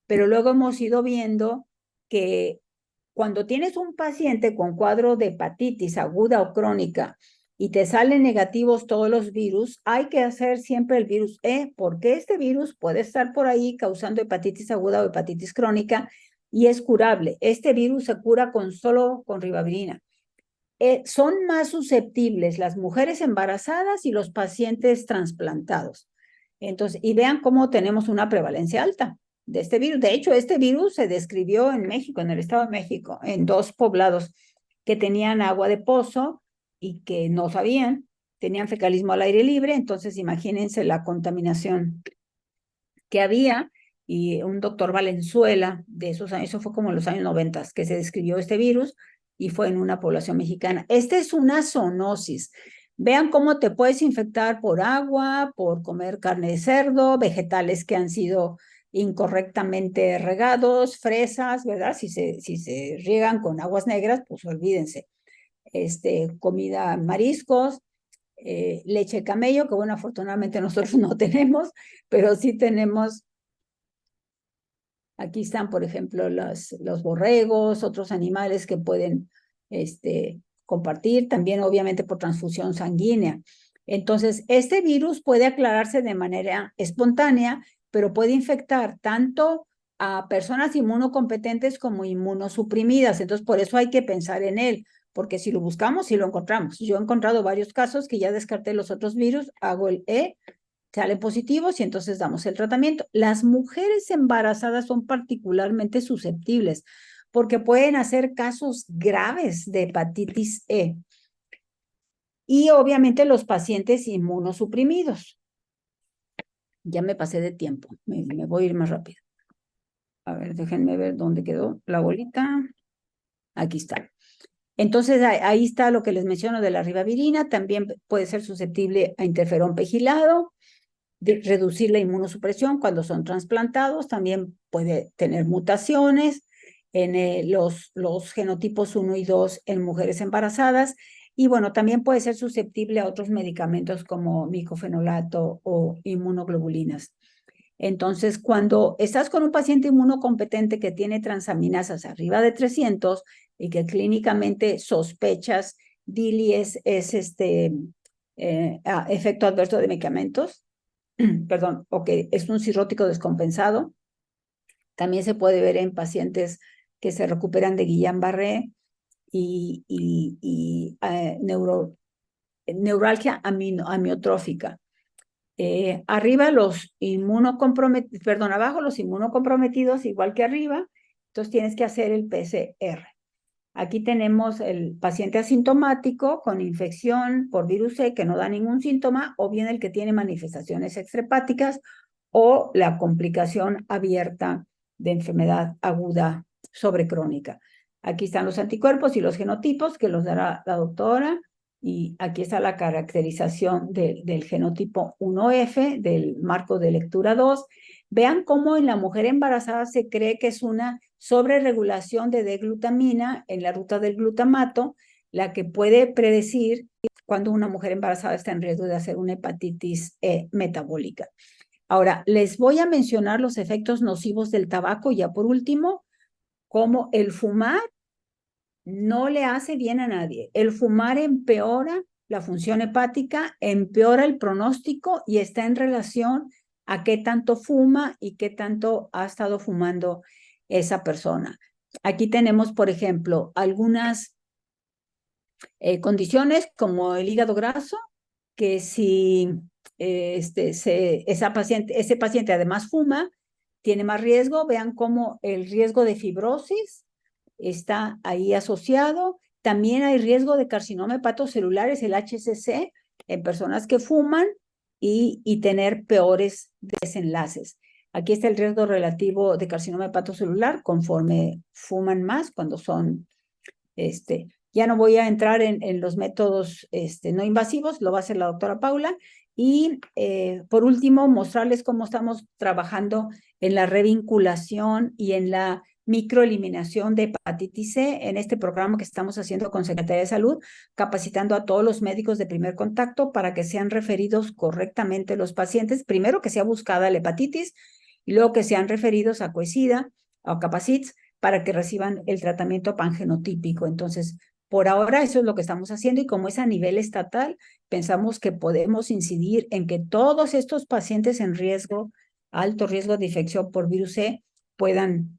pero luego hemos ido viendo que cuando tienes un paciente con cuadro de hepatitis aguda o crónica y te salen negativos todos los virus, hay que hacer siempre el virus E, porque este virus puede estar por ahí causando hepatitis aguda o hepatitis crónica y es curable. Este virus se cura solo con ribavirina. Son más susceptibles las mujeres embarazadas y los pacientes trasplantados. Entonces, y vean cómo tenemos una prevalencia alta de este virus. De hecho, este virus se describió en México, en el Estado de México, en 2 poblados que tenían agua de pozo y que no sabían, tenían fecalismo al aire libre. Entonces, imagínense la contaminación que había. Y un doctor Valenzuela, de esos años, eso fue como en los años 90, que se describió este virus y fue en una población mexicana. Esta es una zoonosis. Vean cómo te puedes infectar por agua, por comer carne de cerdo, vegetales que han sido incorrectamente regados, fresas, ¿verdad? Si se riegan con aguas negras, pues olvídense. Comida, mariscos, leche de camello, que bueno, afortunadamente nosotros no tenemos, pero sí tenemos. Aquí están, por ejemplo, los borregos, otros animales que pueden compartir, también obviamente por transfusión sanguínea. Entonces, este virus puede aclararse de manera espontánea, pero puede infectar tanto a personas inmunocompetentes como inmunosuprimidas. Entonces, por eso hay que pensar en él, porque si lo buscamos, sí lo encontramos. Yo he encontrado varios casos que ya descarté los otros virus, hago el E, salen positivos y entonces damos el tratamiento. Las mujeres embarazadas son particularmente susceptibles porque pueden hacer casos graves de hepatitis E. Y obviamente los pacientes inmunosuprimidos. Ya me pasé de tiempo, me voy a ir más rápido. A ver, déjenme ver dónde quedó la bolita. Aquí está. Entonces, ahí está lo que les menciono de la ribavirina. También puede ser susceptible a interferón pegilado, de reducir la inmunosupresión cuando son trasplantados. También puede tener mutaciones en los genotipos 1 y 2 en mujeres embarazadas. Y bueno, también puede ser susceptible a otros medicamentos como micofenolato o inmunoglobulinas. Entonces, cuando estás con un paciente inmunocompetente que tiene transaminasas arriba de 300 y que clínicamente sospechas DILI es efecto adverso de medicamentos, perdón, o que es un cirrótico descompensado, también se puede ver en pacientes que se recuperan de Guillain-Barré y neuralgia amiotrófica. Arriba los inmunocomprometidos, perdón, abajo los inmunocomprometidos, igual que arriba, entonces tienes que hacer el PCR. Aquí tenemos el paciente asintomático con infección por virus C que no da ningún síntoma, o bien el que tiene manifestaciones extrahepáticas, o la complicación abierta de enfermedad aguda sobrecrónica. Aquí están los anticuerpos y los genotipos que los dará la doctora. Y aquí está la caracterización del genotipo 1F, del marco de lectura 2. Vean cómo en la mujer embarazada se cree que es una sobreregulación de D-glutamina en la ruta del glutamato, la que puede predecir cuando una mujer embarazada está en riesgo de hacer una hepatitis metabólica. Ahora, les voy a mencionar los efectos nocivos del tabaco, ya por último, como el fumar no le hace bien a nadie. El fumar empeora la función hepática, empeora el pronóstico y está en relación a qué tanto fuma y qué tanto ha estado fumando esa persona. Aquí tenemos, por ejemplo, algunas condiciones como el hígado graso, que si ese paciente además fuma, tiene más riesgo. Vean cómo el riesgo de fibrosis está ahí asociado. También hay riesgo de carcinoma hepatocelulares, el HCC, en personas que fuman y tener peores desenlaces. Aquí está el riesgo relativo de carcinoma hepatocelular conforme fuman más cuando son, ya no voy a entrar en los métodos no invasivos, lo va a hacer la doctora Paula. Y por último, mostrarles cómo estamos trabajando en la revinculación y en la microeliminación de hepatitis C en este programa que estamos haciendo con Secretaría de Salud, capacitando a todos los médicos de primer contacto para que sean referidos correctamente los pacientes, primero que sea buscada la hepatitis y luego que sean referidos a Coexida o Capacits para que reciban el tratamiento pangenotípico. Entonces, por ahora eso es lo que estamos haciendo, y como es a nivel estatal, pensamos que podemos incidir en que todos estos pacientes en riesgo, alto riesgo de infección por virus C, puedan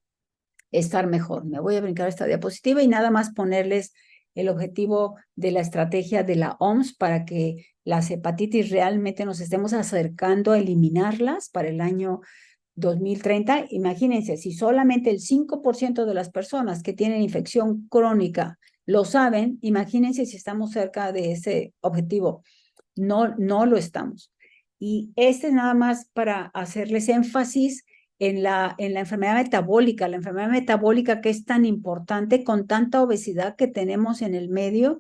estar mejor. Me voy a brincar esta diapositiva y nada más ponerles el objetivo de la estrategia de la OMS para que las hepatitis realmente nos estemos acercando a eliminarlas para el año 2030. Imagínense, si solamente el 5% de las personas que tienen infección crónica lo saben, imagínense si estamos cerca de ese objetivo. No lo estamos. Y este es nada más para hacerles énfasis en la enfermedad metabólica, que es tan importante con tanta obesidad que tenemos en el medio,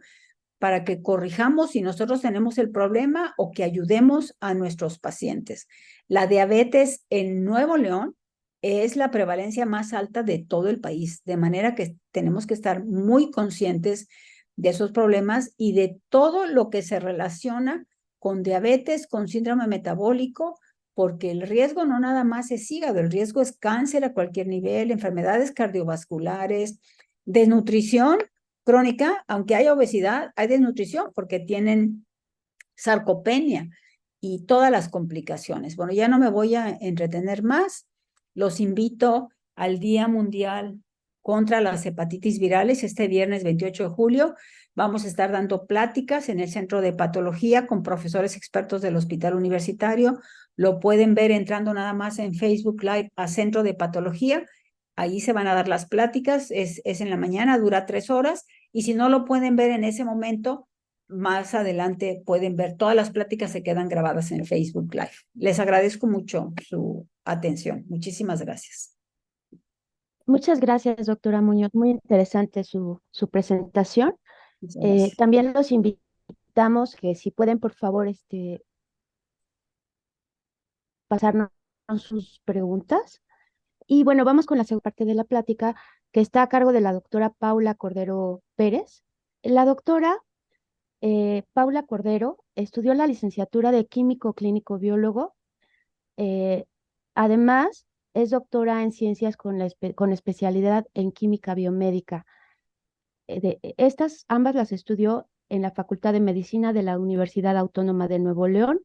para que corrijamos si nosotros tenemos el problema o que ayudemos a nuestros pacientes. La diabetes en Nuevo León es la prevalencia más alta de todo el país, de manera que tenemos que estar muy conscientes de esos problemas y de todo lo que se relaciona con diabetes, con síndrome metabólico, porque el riesgo no nada más es hígado, el riesgo es cáncer a cualquier nivel, enfermedades cardiovasculares, desnutrición crónica. Aunque haya obesidad, hay desnutrición porque tienen sarcopenia y todas las complicaciones. Bueno, ya no me voy a entretener más. Los invito al Día Mundial contra las Hepatitis Virales. Este viernes 28 de julio vamos a estar dando pláticas en el Centro de Patología con profesores expertos del Hospital Universitario. Lo pueden ver entrando nada más en Facebook Live a Centro de Patología. Ahí se van a dar las pláticas, es en la mañana, dura 3 horas, y si no lo pueden ver en ese momento, más adelante pueden ver, todas las pláticas se quedan grabadas en Facebook Live. Les agradezco mucho su atención. Muchísimas gracias. Muchas gracias, doctora Muñoz. Muy interesante su presentación. Muchas gracias. También los invitamos que si pueden, por favor, pasarnos sus preguntas. Y bueno, vamos con la segunda parte de la plática, que está a cargo de la doctora Paula Cordero Pérez. La doctora Paula Cordero estudió la licenciatura de Químico Clínico Biólogo. eh, Además, es doctora en ciencias con especialidad en química biomédica. Estas ambas las estudió en la Facultad de Medicina de la Universidad Autónoma de Nuevo León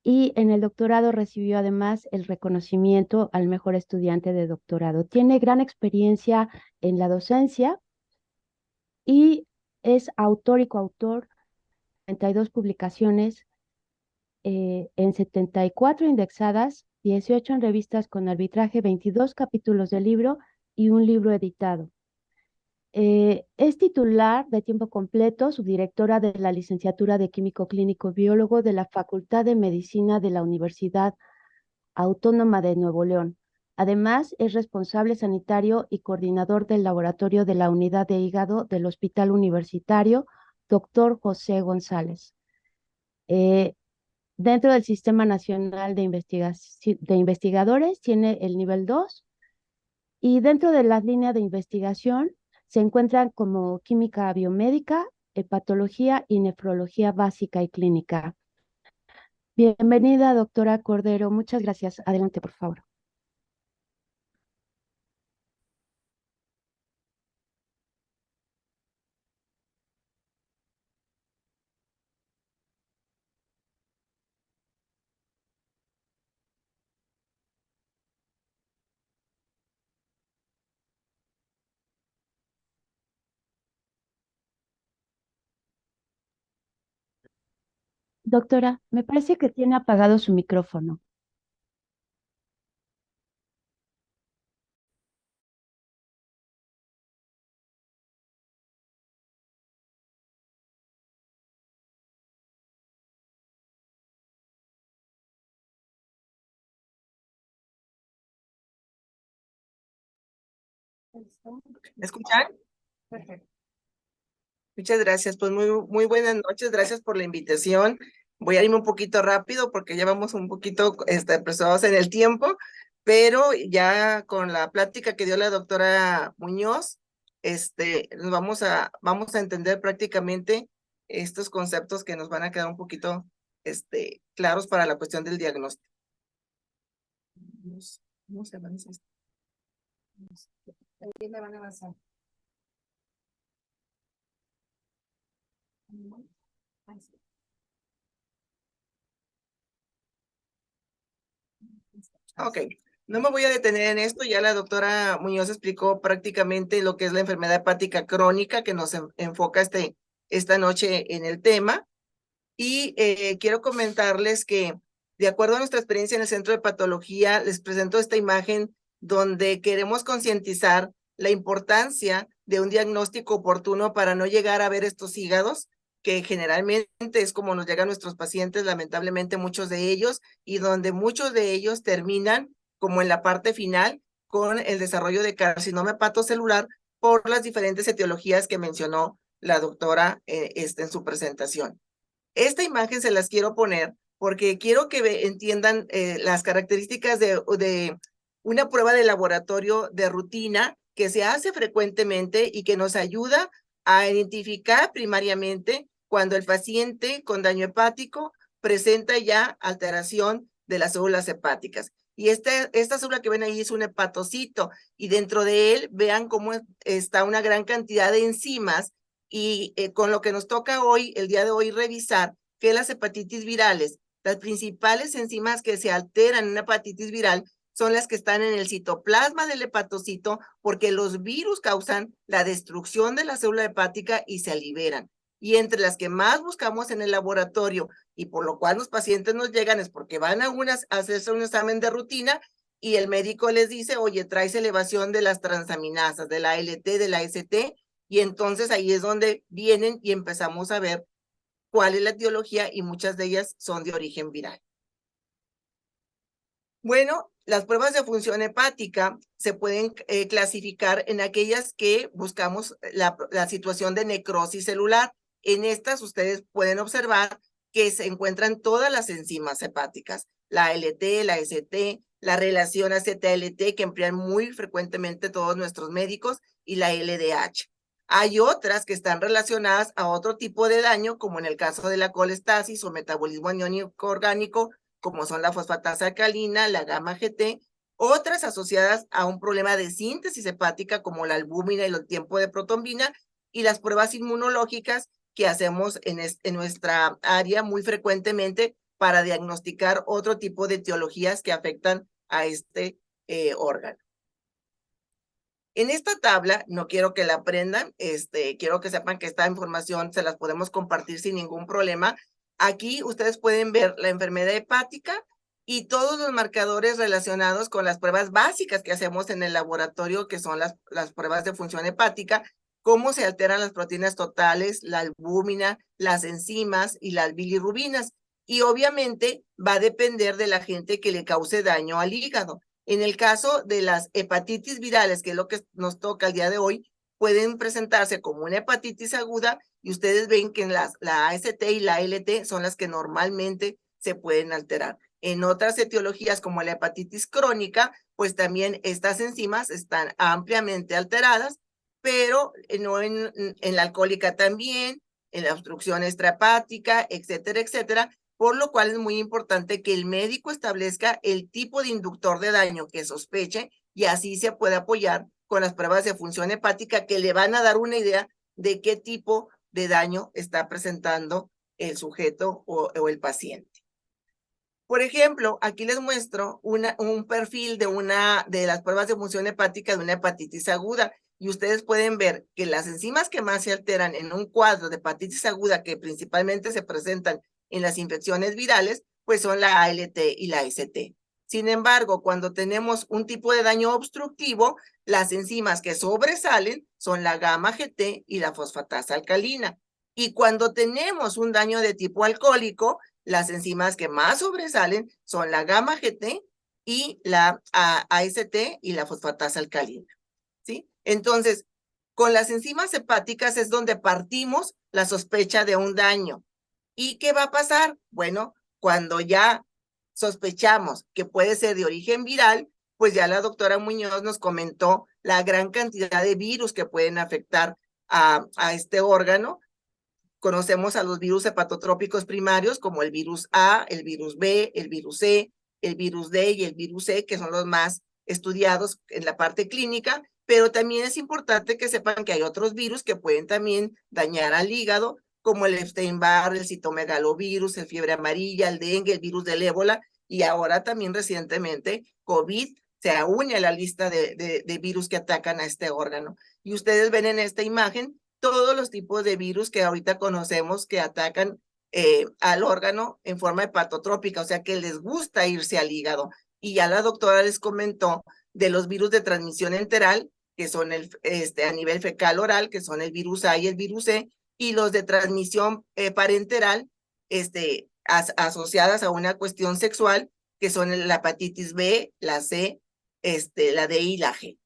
y en el doctorado recibió además el reconocimiento al mejor estudiante de doctorado. Tiene gran experiencia en la docencia y es autor y coautor de 32 publicaciones en 74 indexadas, 18 en revistas con arbitraje, 22 capítulos de libro y un libro editado. Es titular de tiempo completo, subdirectora de la licenciatura de Químico Clínico Biólogo de la Facultad de Medicina de la Universidad Autónoma de Nuevo León. Además, es responsable sanitario y coordinador del laboratorio de la unidad de hígado del Hospital Universitario Dr. José González. Dentro del Sistema Nacional de Investigadores tiene el nivel 2 y dentro de las líneas de investigación se encuentran como química biomédica, hepatología y nefrología básica y clínica. Bienvenida, doctora Cordero. Muchas gracias. Adelante, por favor. Doctora, me parece que tiene apagado su micrófono. ¿Me escuchan? Perfecto. Muchas gracias, pues muy buenas noches, gracias por la invitación. Voy a irme un poquito rápido porque ya vamos un poquito apresurados en el tiempo, pero ya con la plática que dio la doctora Muñoz, nos vamos a entender prácticamente estos conceptos que nos van a quedar un poquito claros para la cuestión del diagnóstico. ¿Cómo se avanza esto? ¿Quién me van a avanzar? Ok, no me voy a detener en esto, ya la doctora Muñoz explicó prácticamente lo que es la enfermedad hepática crónica que nos enfoca esta noche en el tema. Y quiero comentarles que de acuerdo a nuestra experiencia en el Centro de Patología, les presento esta imagen donde queremos concientizar la importancia de un diagnóstico oportuno para no llegar a ver estos hígados, que generalmente es como nos llegan nuestros pacientes, lamentablemente muchos de ellos, y donde muchos de ellos terminan como en la parte final con el desarrollo de carcinoma hepatocelular por las diferentes etiologías que mencionó la doctora en su presentación. Esta imagen se las quiero poner porque quiero que entiendan las características de una prueba de laboratorio de rutina que se hace frecuentemente y que nos ayuda a identificar primariamente cuando el paciente con daño hepático presenta ya alteración de las células hepáticas. Y esta célula que ven ahí es un hepatocito y dentro de él vean cómo está una gran cantidad de enzimas y con lo que nos toca hoy, el día de hoy, revisar que las hepatitis virales, las principales enzimas que se alteran en una hepatitis viral son las que están en el citoplasma del hepatocito porque los virus causan la destrucción de la célula hepática y se liberan. Y entre las que más buscamos en el laboratorio y por lo cual los pacientes nos llegan es porque van a hacerse un examen de rutina y el médico les dice, oye, traes elevación de las transaminasas, de la ALT, de la ST, y entonces ahí es donde vienen y empezamos a ver cuál es la etiología y muchas de ellas son de origen viral. Bueno, las pruebas de función hepática se pueden clasificar en aquellas que buscamos la situación de necrosis celular. En estas ustedes pueden observar que se encuentran todas las enzimas hepáticas, la ALT, la ST, la relación AZT-ALT que emplean muy frecuentemente todos nuestros médicos y la LDH. Hay otras que están relacionadas a otro tipo de daño, como en el caso de la colestasis o metabolismo aniónico orgánico, como son la fosfatasa alcalina, la gamma GT, otras asociadas a un problema de síntesis hepática, como la albúmina y el tiempo de protombina, y las pruebas inmunológicas que hacemos en nuestra área muy frecuentemente para diagnosticar otro tipo de etiologías que afectan a este órgano. En esta tabla, no quiero que la aprendan, quiero que sepan que esta información se las podemos compartir sin ningún problema. Aquí ustedes pueden ver la enfermedad hepática y todos los marcadores relacionados con las pruebas básicas que hacemos en el laboratorio, que son las pruebas de función hepática, cómo se alteran las proteínas totales, la albúmina, las enzimas y las bilirrubinas. Y obviamente va a depender del agente que le cause daño al hígado. En el caso de las hepatitis virales, que es lo que nos toca el día de hoy, pueden presentarse como una hepatitis aguda y ustedes ven que la AST y la ALT son las que normalmente se pueden alterar. En otras etiologías como la hepatitis crónica, pues también estas enzimas están ampliamente alteradas, pero no en la alcohólica también, en la obstrucción extrahepática, etcétera, etcétera, por lo cual es muy importante que el médico establezca el tipo de inductor de daño que sospeche y así se puede apoyar con las pruebas de función hepática que le van a dar una idea de qué tipo de daño está presentando el sujeto o el paciente. Por ejemplo, aquí les muestro un perfil de las pruebas de función hepática de una hepatitis aguda y ustedes pueden ver que las enzimas que más se alteran en un cuadro de hepatitis aguda que principalmente se presentan en las infecciones virales, pues son la ALT y la ST. Sin embargo, cuando tenemos un tipo de daño obstructivo, las enzimas que sobresalen son la gamma GT y la fosfatasa alcalina. Y cuando tenemos un daño de tipo alcohólico, las enzimas que más sobresalen son la gamma GT y la AST y la fosfatasa alcalina, ¿sí? Entonces, con las enzimas hepáticas es donde partimos la sospecha de un daño. ¿Y qué va a pasar? Bueno, cuando ya sospechamos que puede ser de origen viral, pues ya la doctora Muñoz nos comentó la gran cantidad de virus que pueden afectar a este órgano. Conocemos a los virus hepatotrópicos primarios como el virus A, el virus B, el virus C, el virus D y el virus C, que son los más estudiados en la parte clínica, pero también es importante que sepan que hay otros virus que pueden también dañar al hígado, como el Epstein-Barr, el citomegalovirus, el fiebre amarilla, el dengue, el virus del ébola, y ahora también recientemente COVID se une a la lista de virus que atacan a este órgano. Y ustedes ven en esta imagen todos los tipos de virus que ahorita conocemos que atacan al órgano en forma hepatotrópica, o sea que les gusta irse al hígado. Y ya la doctora les comentó de los virus de transmisión enteral, que son a nivel fecal oral, que son el virus A y el virus C, y los de transmisión parenteral, asociadas a una cuestión sexual, que son la hepatitis B, la C, la D y la G.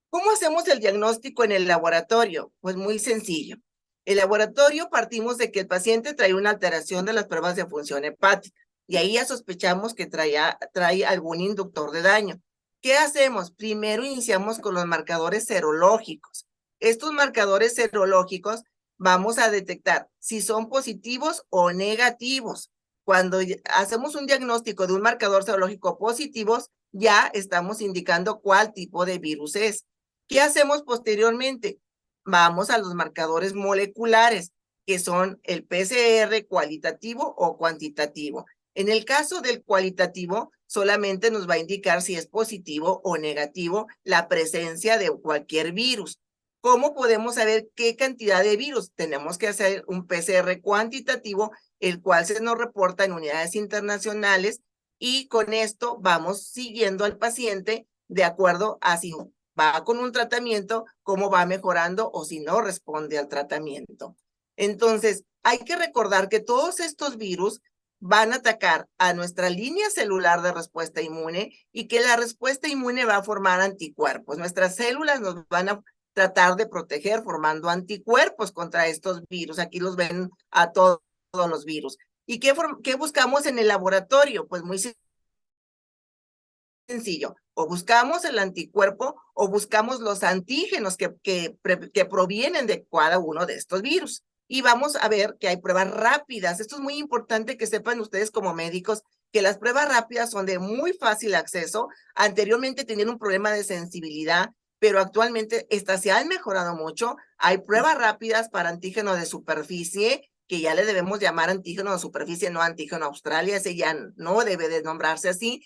¿Cómo hacemos el diagnóstico en el laboratorio? Pues muy sencillo. El laboratorio partimos de que el paciente trae una alteración de las pruebas de función hepática y ahí ya sospechamos que trae algún inductor de daño. ¿Qué hacemos? Primero iniciamos con los marcadores serológicos. Estos marcadores serológicos vamos a detectar si son positivos o negativos. Cuando hacemos un diagnóstico de un marcador serológico positivos, ya estamos indicando cuál tipo de virus es. ¿Qué hacemos posteriormente? Vamos a los marcadores moleculares, que son el PCR cualitativo o cuantitativo. En el caso del cualitativo, solamente nos va a indicar si es positivo o negativo la presencia de cualquier virus. ¿Cómo podemos saber qué cantidad de virus? Tenemos que hacer un PCR cuantitativo, el cual se nos reporta en unidades internacionales y con esto vamos siguiendo al paciente de acuerdo a si va con un tratamiento, cómo va mejorando o si no responde al tratamiento. Entonces, hay que recordar que todos estos virus van a atacar a nuestra línea celular de respuesta inmune y que la respuesta inmune va a formar anticuerpos. Nuestras células nos van a tratar de proteger formando anticuerpos contra estos virus. Aquí los ven a todos los virus. ¿Y qué buscamos en el laboratorio? Pues muy sencillo. O buscamos el anticuerpo o buscamos los antígenos que provienen de cada uno de estos virus. Y vamos a ver que hay pruebas rápidas. Esto es muy importante que sepan ustedes como médicos que las pruebas rápidas son de muy fácil acceso. Anteriormente tenían un problema de sensibilidad, pero actualmente estas se han mejorado mucho. Hay pruebas rápidas para antígeno de superficie, que ya le debemos llamar antígeno de superficie, no antígeno Australia, ese ya no debe de nombrarse así.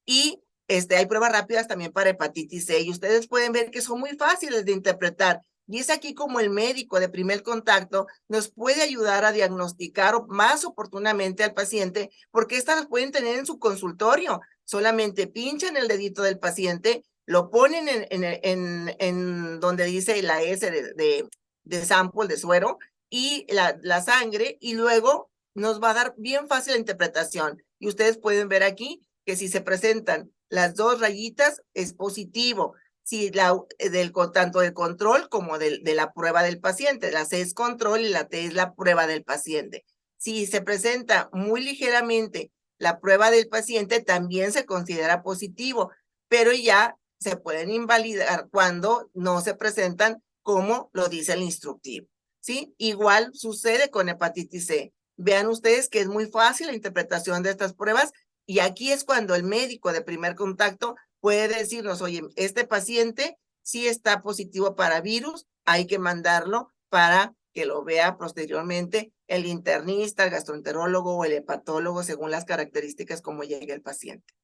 Y hay pruebas rápidas también para hepatitis C y ustedes pueden ver que son muy fáciles de interpretar. Y es aquí como el médico de primer contacto nos puede ayudar a diagnosticar más oportunamente al paciente, porque estas las pueden tener en su consultorio. Solamente pinchan el dedito del paciente, lo ponen en donde dice la S de sample, de suero, y la sangre, y luego nos va a dar bien fácil la interpretación. Y ustedes pueden ver aquí que si se presentan las dos rayitas es positivo. Si tanto del control como de la prueba del paciente. La C es control y la T es la prueba del paciente. Si se presenta muy ligeramente la prueba del paciente, también se considera positivo, pero ya se pueden invalidar cuando no se presentan como lo dice el instructivo, ¿sí? Igual sucede con hepatitis C. Vean ustedes que es muy fácil la interpretación de estas pruebas. Y aquí es cuando el médico de primer contacto puede decirnos, oye, este paciente sí está positivo para virus, hay que mandarlo para que lo vea posteriormente el internista, el gastroenterólogo o el hepatólogo, según las características como llegue el paciente.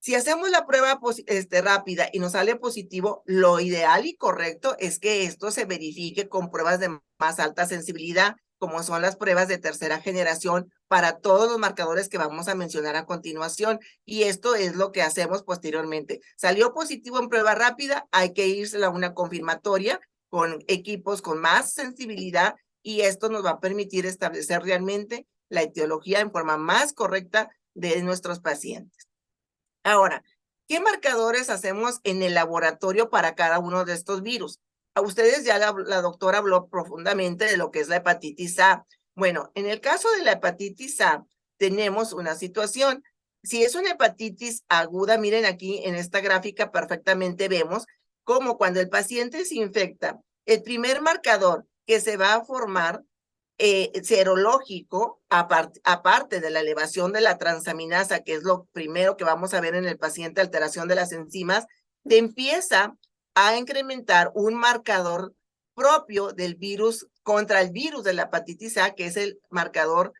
Si hacemos la prueba rápida y nos sale positivo, lo ideal y correcto es que esto se verifique con pruebas de más alta sensibilidad, como son las pruebas de tercera generación para todos los marcadores que vamos a mencionar a continuación. Y esto es lo que hacemos posteriormente. Salió positivo en prueba rápida, hay que irse a una confirmatoria con equipos con más sensibilidad y esto nos va a permitir establecer realmente la etiología en forma más correcta de nuestros pacientes. Ahora, ¿qué marcadores hacemos en el laboratorio para cada uno de estos virus? A ustedes ya la doctora habló profundamente de lo que es la hepatitis A. Bueno, en el caso de la hepatitis A, tenemos una situación. Si es una hepatitis aguda, miren aquí en esta gráfica perfectamente vemos cómo cuando el paciente se infecta, el primer marcador que se va a formar serológico, aparte de la elevación de la transaminasa, que es lo primero que vamos a ver en el paciente, alteración de las enzimas, te empieza a incrementar un marcador propio del virus contra el virus de la hepatitis A, que es el marcador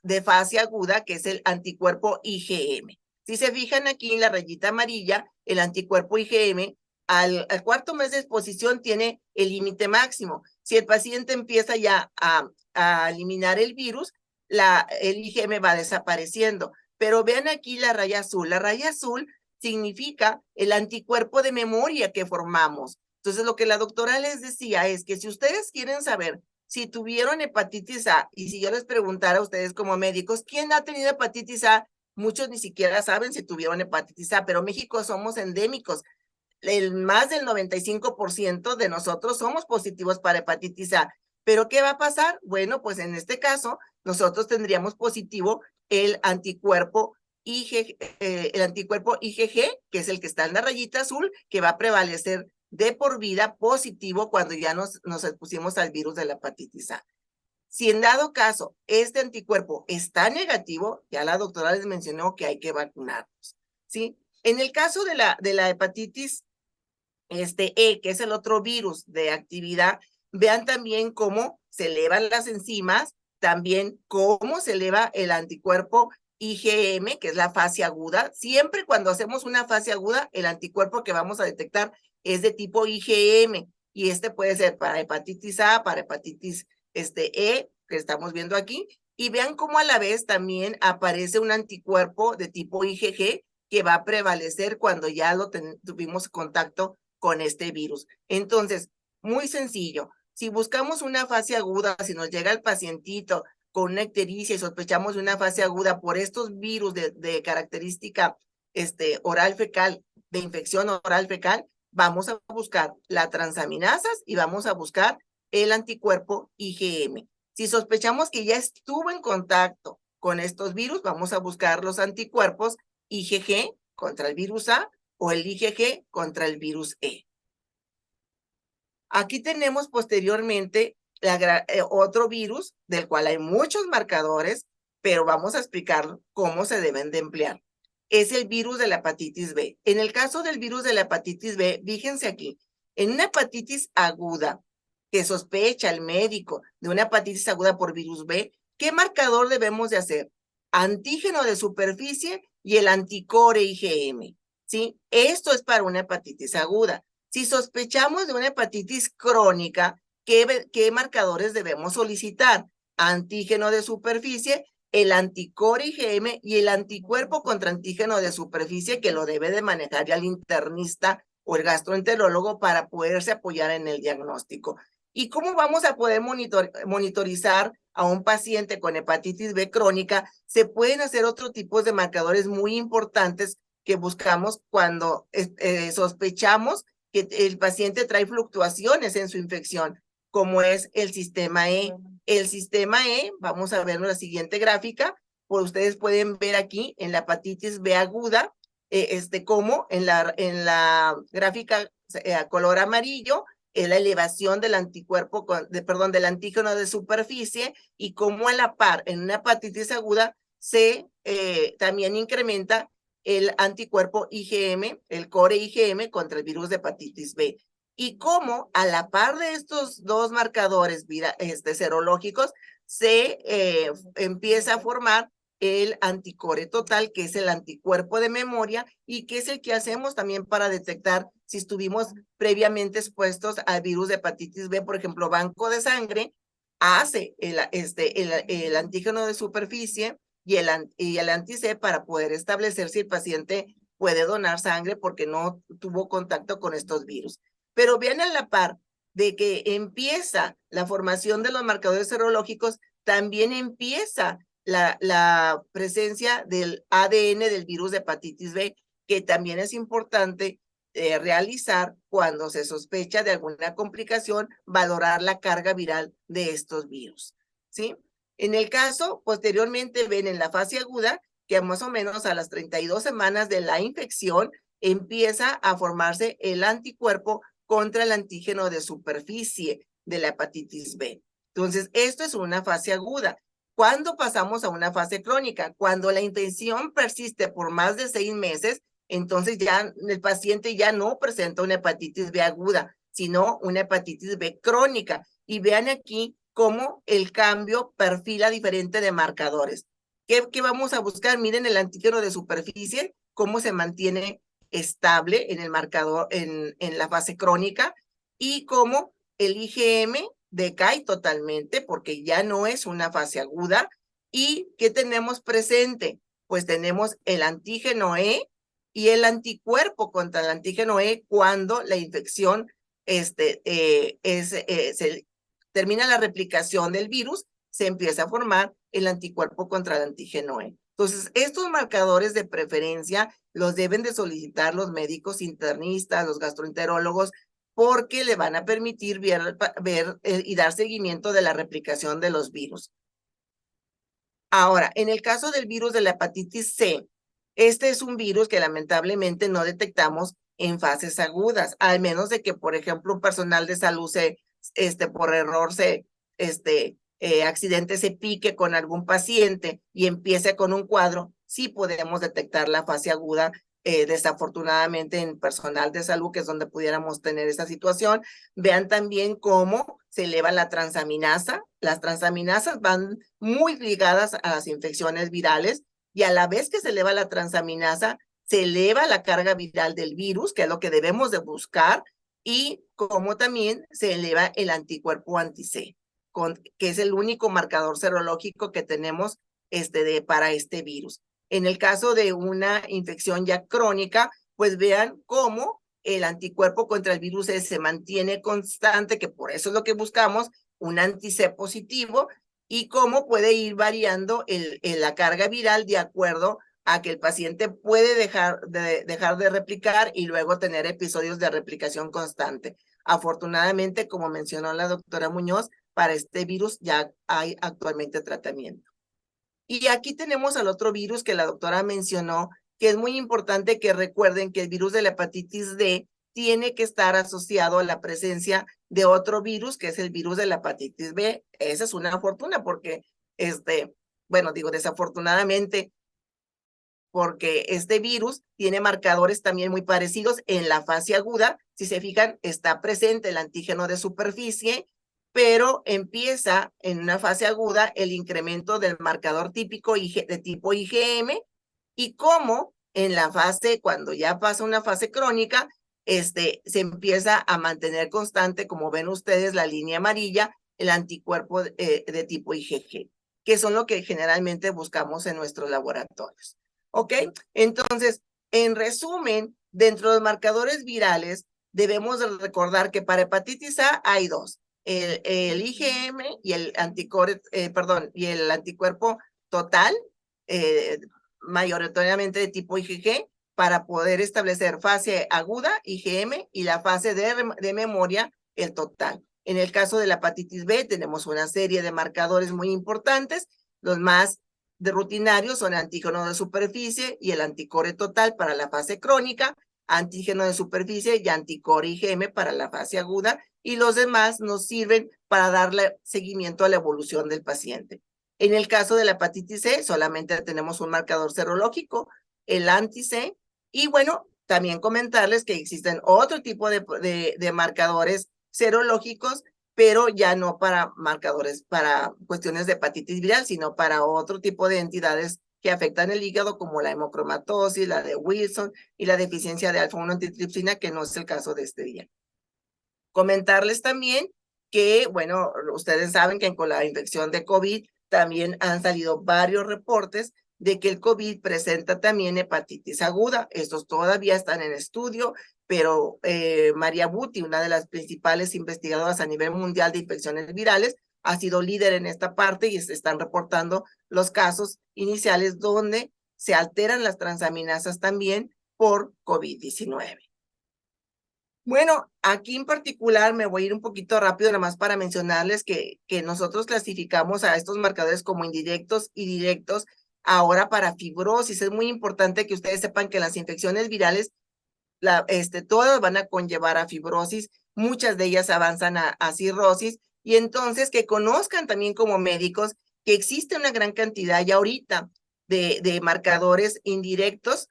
de fase aguda, que es el anticuerpo IgM. Si se fijan aquí en la rayita amarilla, el anticuerpo IgM al cuarto mes de exposición tiene el límite máximo. Si el paciente empieza ya a eliminar el virus, el IgM va desapareciendo. Pero vean aquí la raya azul. La raya azul significa el anticuerpo de memoria que formamos. Entonces, lo que la doctora les decía es que si ustedes quieren saber si tuvieron hepatitis A, y si yo les preguntara a ustedes como médicos, ¿quién ha tenido hepatitis A? Muchos ni siquiera saben si tuvieron hepatitis A, pero México somos endémicos. Más del 95% de nosotros somos positivos para hepatitis A. ¿Pero qué va a pasar? Bueno, pues en este caso, nosotros tendríamos positivo el anticuerpo IgG, que es el que está en la rayita azul, que va a prevalecer de por vida positivo cuando ya nos expusimos al virus de la hepatitis A. Si en dado caso este anticuerpo está negativo, ya la doctora les mencionó que hay que vacunarnos, ¿sí? En el caso de la hepatitis E, que es el otro virus de actividad, vean también cómo se elevan las enzimas, también cómo se eleva el anticuerpo IgM, que es la fase aguda. Siempre cuando hacemos una fase aguda, el anticuerpo que vamos a detectar es de tipo IgM, y puede ser para hepatitis A, para hepatitis E, que estamos viendo aquí, y vean cómo a la vez también aparece un anticuerpo de tipo IgG que va a prevalecer cuando ya tuvimos contacto con este virus. Entonces, muy sencillo, si buscamos una fase aguda, si nos llega el pacientito con una ictericia y sospechamos de una fase aguda por estos virus de característica oral fecal, de infección oral fecal, vamos a buscar las transaminasas y vamos a buscar el anticuerpo IgM. Si sospechamos que ya estuvo en contacto con estos virus, vamos a buscar los anticuerpos IgG contra el virus A o el IgG contra el virus E. Aquí tenemos posteriormente otro virus del cual hay muchos marcadores, pero vamos a explicar cómo se deben de emplear. Es el virus de la hepatitis B. En el caso del virus de la hepatitis B, fíjense aquí, en una hepatitis aguda que sospecha el médico de una hepatitis aguda por virus B, ¿qué marcador debemos de hacer? Antígeno de superficie y el anticore IgM, ¿sí? Esto es para una hepatitis aguda. Si sospechamos de una hepatitis crónica, ¿qué marcadores debemos solicitar? Antígeno de superficie, el anticore IgM y el anticuerpo contra antígeno de superficie, que lo debe de manejar ya el internista o el gastroenterólogo para poderse apoyar en el diagnóstico. ¿Y cómo vamos a poder monitorizar a un paciente con hepatitis B crónica? Se pueden hacer otro tipo de marcadores muy importantes que buscamos cuando sospechamos que el paciente trae fluctuaciones en su infección, como es el sistema E. El sistema E, vamos a ver en la siguiente gráfica, pues ustedes pueden ver aquí en la hepatitis B aguda, como en la gráfica a color amarillo, es la elevación del anticuerpo, del antígeno de superficie, y como a la par, en una hepatitis aguda, se también incrementa el anticuerpo IgM, el core IgM contra el virus de hepatitis B. Y cómo a la par de estos dos marcadores serológicos se empieza a formar el anticore total, que es el anticuerpo de memoria y que es el que hacemos también para detectar si estuvimos previamente expuestos al virus de hepatitis B. Por ejemplo, banco de sangre hace el antígeno de superficie y el anti-C para poder establecer si el paciente puede donar sangre porque no tuvo contacto con estos virus. Pero vean a la par de que empieza la formación de los marcadores serológicos, también empieza la presencia del ADN del virus de hepatitis B, que también es importante realizar cuando se sospecha de alguna complicación, valorar la carga viral de estos virus, ¿sí? En el caso, posteriormente ven en la fase aguda que más o menos a las 32 semanas de la infección empieza a formarse el anticuerpo contra el antígeno de superficie de la hepatitis B. Entonces, esto es una fase aguda. ¿Cuándo pasamos a una fase crónica? Cuando la infección persiste por más de 6 meses, entonces ya el paciente ya no presenta una hepatitis B aguda, sino una hepatitis B crónica. Y vean aquí cómo el cambio perfila diferente de marcadores. ¿Qué vamos a buscar? Miren el antígeno de superficie, cómo se mantiene estable en el marcador, en la fase crónica, y cómo el IgM decae totalmente porque ya no es una fase aguda. ¿Y qué tenemos presente? Pues tenemos el antígeno E y el anticuerpo contra el antígeno E cuando la infección termina la replicación del virus, se empieza a formar el anticuerpo contra el antígeno E. Entonces, estos marcadores de preferencia los deben de solicitar los médicos internistas, los gastroenterólogos, porque le van a permitir ver y dar seguimiento de la replicación de los virus. Ahora, en el caso del virus de la hepatitis C, este es un virus que lamentablemente no detectamos en fases agudas, al menos de que, por ejemplo, un personal de salud por error accidente se pique con algún paciente y empiece con un cuadro, sí podemos detectar la fase aguda. Desafortunadamente en personal de salud, que es donde pudiéramos tener esa situación. Vean también cómo se eleva la transaminasa. Las transaminasas van muy ligadas a las infecciones virales y a la vez que se eleva la transaminasa, se eleva la carga viral del virus, que es lo que debemos de buscar, y como también se eleva el anticuerpo anti-C, que es el único marcador serológico que tenemos para este virus. En el caso de una infección ya crónica, pues vean cómo el anticuerpo contra el virus se mantiene constante, que por eso es lo que buscamos, un anti-C positivo, y cómo puede ir variando la carga viral de acuerdo a que el paciente puede dejar de replicar y luego tener episodios de replicación constante. Afortunadamente, como mencionó la doctora Muñoz, para este virus ya hay actualmente tratamiento. Y aquí tenemos al otro virus que la doctora mencionó, que es muy importante que recuerden que el virus de la hepatitis D tiene que estar asociado a la presencia de otro virus, que es el virus de la hepatitis B. Esa es una fortuna porque, bueno, digo desafortunadamente, porque este virus tiene marcadores también muy parecidos en la fase aguda. Si se fijan, está presente el antígeno de superficie, pero empieza en una fase aguda el incremento del marcador típico de tipo IgM, y como en la fase, cuando ya pasa una fase crónica, se empieza a mantener constante, como ven ustedes, la línea amarilla, el anticuerpo de tipo IgG, que son lo que generalmente buscamos en nuestros laboratorios. ¿Ok? Entonces, en resumen, dentro de los marcadores virales, debemos recordar que para hepatitis A hay dos, el IgM y el y el anticuerpo total, mayoritariamente de tipo IgG, para poder establecer fase aguda, IgM, y la fase de memoria, el total. En el caso de la hepatitis B, tenemos una serie de marcadores muy importantes. Los más rutinarios son antígeno de superficie y el anticore total para la fase crónica, antígeno de superficie y anticore IgM para la fase aguda, y los demás nos sirven para darle seguimiento a la evolución del paciente. En el caso de la hepatitis C, solamente tenemos un marcador serológico, el anti-C, y bueno, también comentarles que existen otro tipo de marcadores serológicos, pero ya no para marcadores, para cuestiones de hepatitis viral, sino para otro tipo de entidades que afectan el hígado, como la hemocromatosis, la de Wilson y la deficiencia de alfa-1 antitripsina, que no es el caso de este día. Comentarles también que, bueno, ustedes saben que con la infección de COVID también han salido varios reportes de que el COVID presenta también hepatitis aguda. Estos todavía están en estudio, pero María Buti, una de las principales investigadoras a nivel mundial de infecciones virales, ha sido líder en esta parte y se están reportando los casos iniciales donde se alteran las transaminasas también por COVID-19. Bueno, aquí en particular me voy a ir un poquito rápido, nada más para mencionarles que nosotros clasificamos a estos marcadores como indirectos y directos. Ahora para fibrosis, es muy importante que ustedes sepan que las infecciones virales, todas van a conllevar a fibrosis, muchas de ellas avanzan a cirrosis, y entonces que conozcan también como médicos que existe una gran cantidad ya ahorita de marcadores indirectos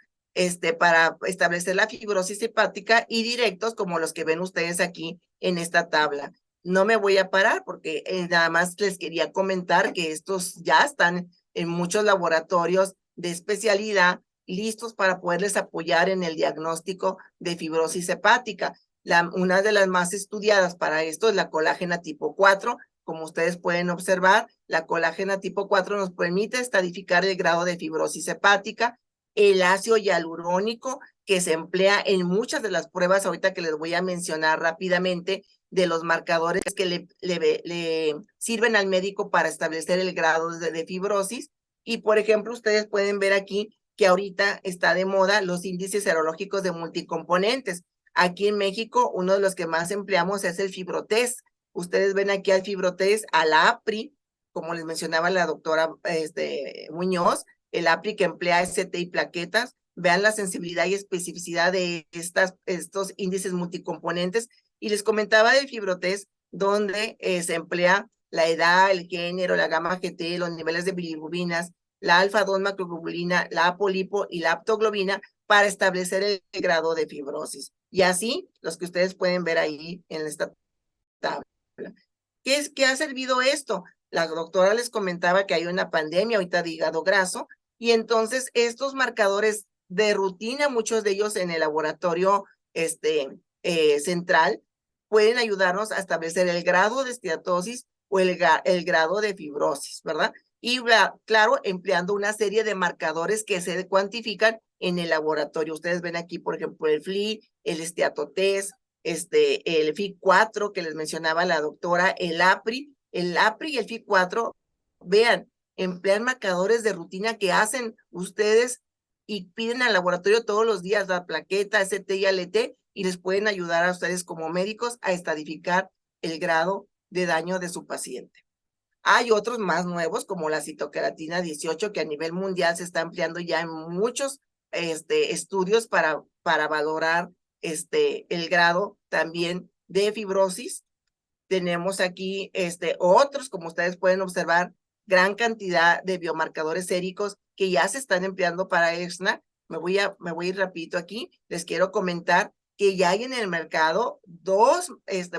para establecer la fibrosis hepática, y directos como los que ven ustedes aquí en esta tabla. No me voy a parar porque nada más les quería comentar que estos ya están en muchos laboratorios de especialidad listos para poderles apoyar en el diagnóstico de fibrosis hepática. Una de las más estudiadas para esto es la colágena tipo 4. Como ustedes pueden observar, la colágena tipo 4 nos permite estadificar el grado de fibrosis hepática. El ácido hialurónico, que se emplea en muchas de las pruebas ahorita que les voy a mencionar rápidamente, de los marcadores que le sirven al médico para establecer el grado de fibrosis. Y por ejemplo, ustedes pueden ver aquí que ahorita está de moda los índices serológicos de multicomponentes. Aquí en México, uno de los que más empleamos es el Fibrotest. Ustedes ven aquí al Fibrotest, al APRI, como les mencionaba la doctora Muñoz, el APRI que emplea ST y plaquetas. Vean la sensibilidad y especificidad de estos índices multicomponentes. Y les comentaba del Fibrotest, donde se emplea la edad, el género, la gamma GT, los niveles de bilirrubinas, la alfa-2 macroglobulina, la apolipo y la aptoglobina, para establecer el grado de fibrosis. Y así, los que ustedes pueden ver ahí en esta tabla. ¿Qué ha servido esto? La doctora les comentaba que hay una pandemia ahorita de hígado graso, y entonces estos marcadores de rutina, muchos de ellos en el laboratorio central, pueden ayudarnos a establecer el grado de esteatosis o el grado de fibrosis, ¿verdad? Y claro, empleando una serie de marcadores que se cuantifican en el laboratorio. Ustedes ven aquí, por ejemplo, el FLI, el esteatotest, el FI4 que les mencionaba la doctora, el APRI y el FI4 vean, emplean marcadores de rutina que hacen ustedes y piden al laboratorio todos los días la plaqueta, ST y ALT, y les pueden ayudar a ustedes como médicos a estadificar el grado de daño de su paciente. Hay otros más nuevos, como la citoqueratina 18, que a nivel mundial se está ampliando ya en muchos estudios para valorar el grado también de fibrosis. Tenemos aquí otros, como ustedes pueden observar, gran cantidad de biomarcadores séricos que ya se están empleando para EXNA. Me voy a ir rapidito aquí. Les quiero comentar que ya hay en el mercado dos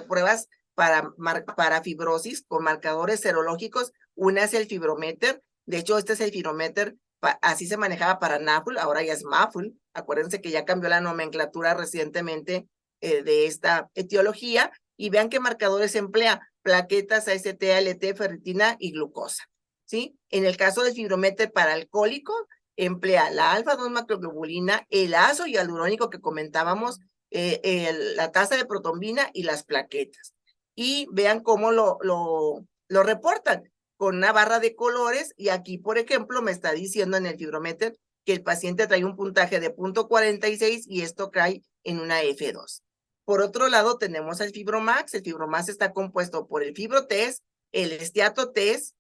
pruebas para fibrosis con marcadores serológicos. Una es el fibrometer. De hecho, este es el fibrometer, así se manejaba para NAFL, ahora ya es MAFL. Acuérdense que ya cambió la nomenclatura recientemente de esta etiología. Y vean qué marcadores emplea: plaquetas, AST, ALT, ferritina y glucosa, ¿sí? En el caso del fibrometer para alcohólico, emplea la alfa-2 macroglobulina, el ácido hialurónico que comentábamos, la tasa de protombina y las plaquetas. Y vean cómo lo reportan con una barra de colores, y aquí, por ejemplo, me está diciendo en el fibrometer que el paciente trae un puntaje de 0.46 y esto cae en una F2. Por otro lado, tenemos el Fibromax. El Fibromax está compuesto por el Fibrotest, el Esteatotest,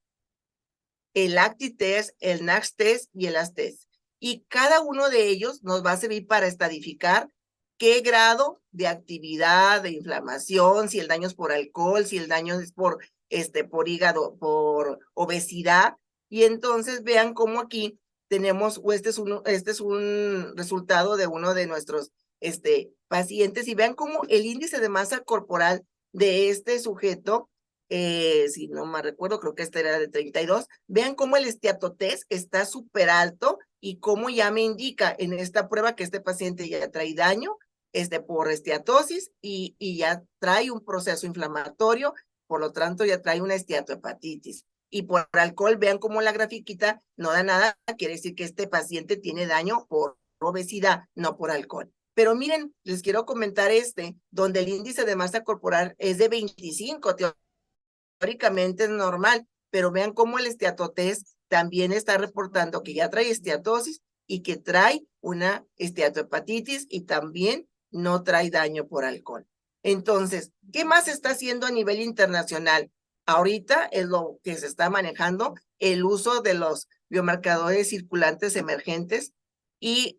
el Actitest, el NAX-Test y el ASTEST. Y cada uno de ellos nos va a servir para estadificar qué grado de actividad, de inflamación, si el daño es por alcohol, si el daño es por hígado, por obesidad. Y entonces vean cómo aquí tenemos, este es un resultado de uno de nuestros pacientes, y vean cómo el índice de masa corporal de este sujeto, si no me recuerdo, creo que este era de 32, vean cómo el esteatotest está súper alto y cómo ya me indica en esta prueba que este paciente ya trae daño por esteatosis y ya trae un proceso inflamatorio, por lo tanto ya trae una esteatohepatitis. Y por alcohol, vean cómo la grafiquita no da nada, quiere decir que este paciente tiene daño por obesidad, no por alcohol. Pero miren, les quiero comentar donde el índice de masa corporal es de 25, teóricamente es normal, pero vean cómo el esteatotest también está reportando que ya trae esteatosis y que trae una esteatohepatitis y también no trae daño por alcohol. Entonces, ¿qué más se está haciendo a nivel internacional? Ahorita es lo que se está manejando, el uso de los biomarcadores circulantes emergentes, y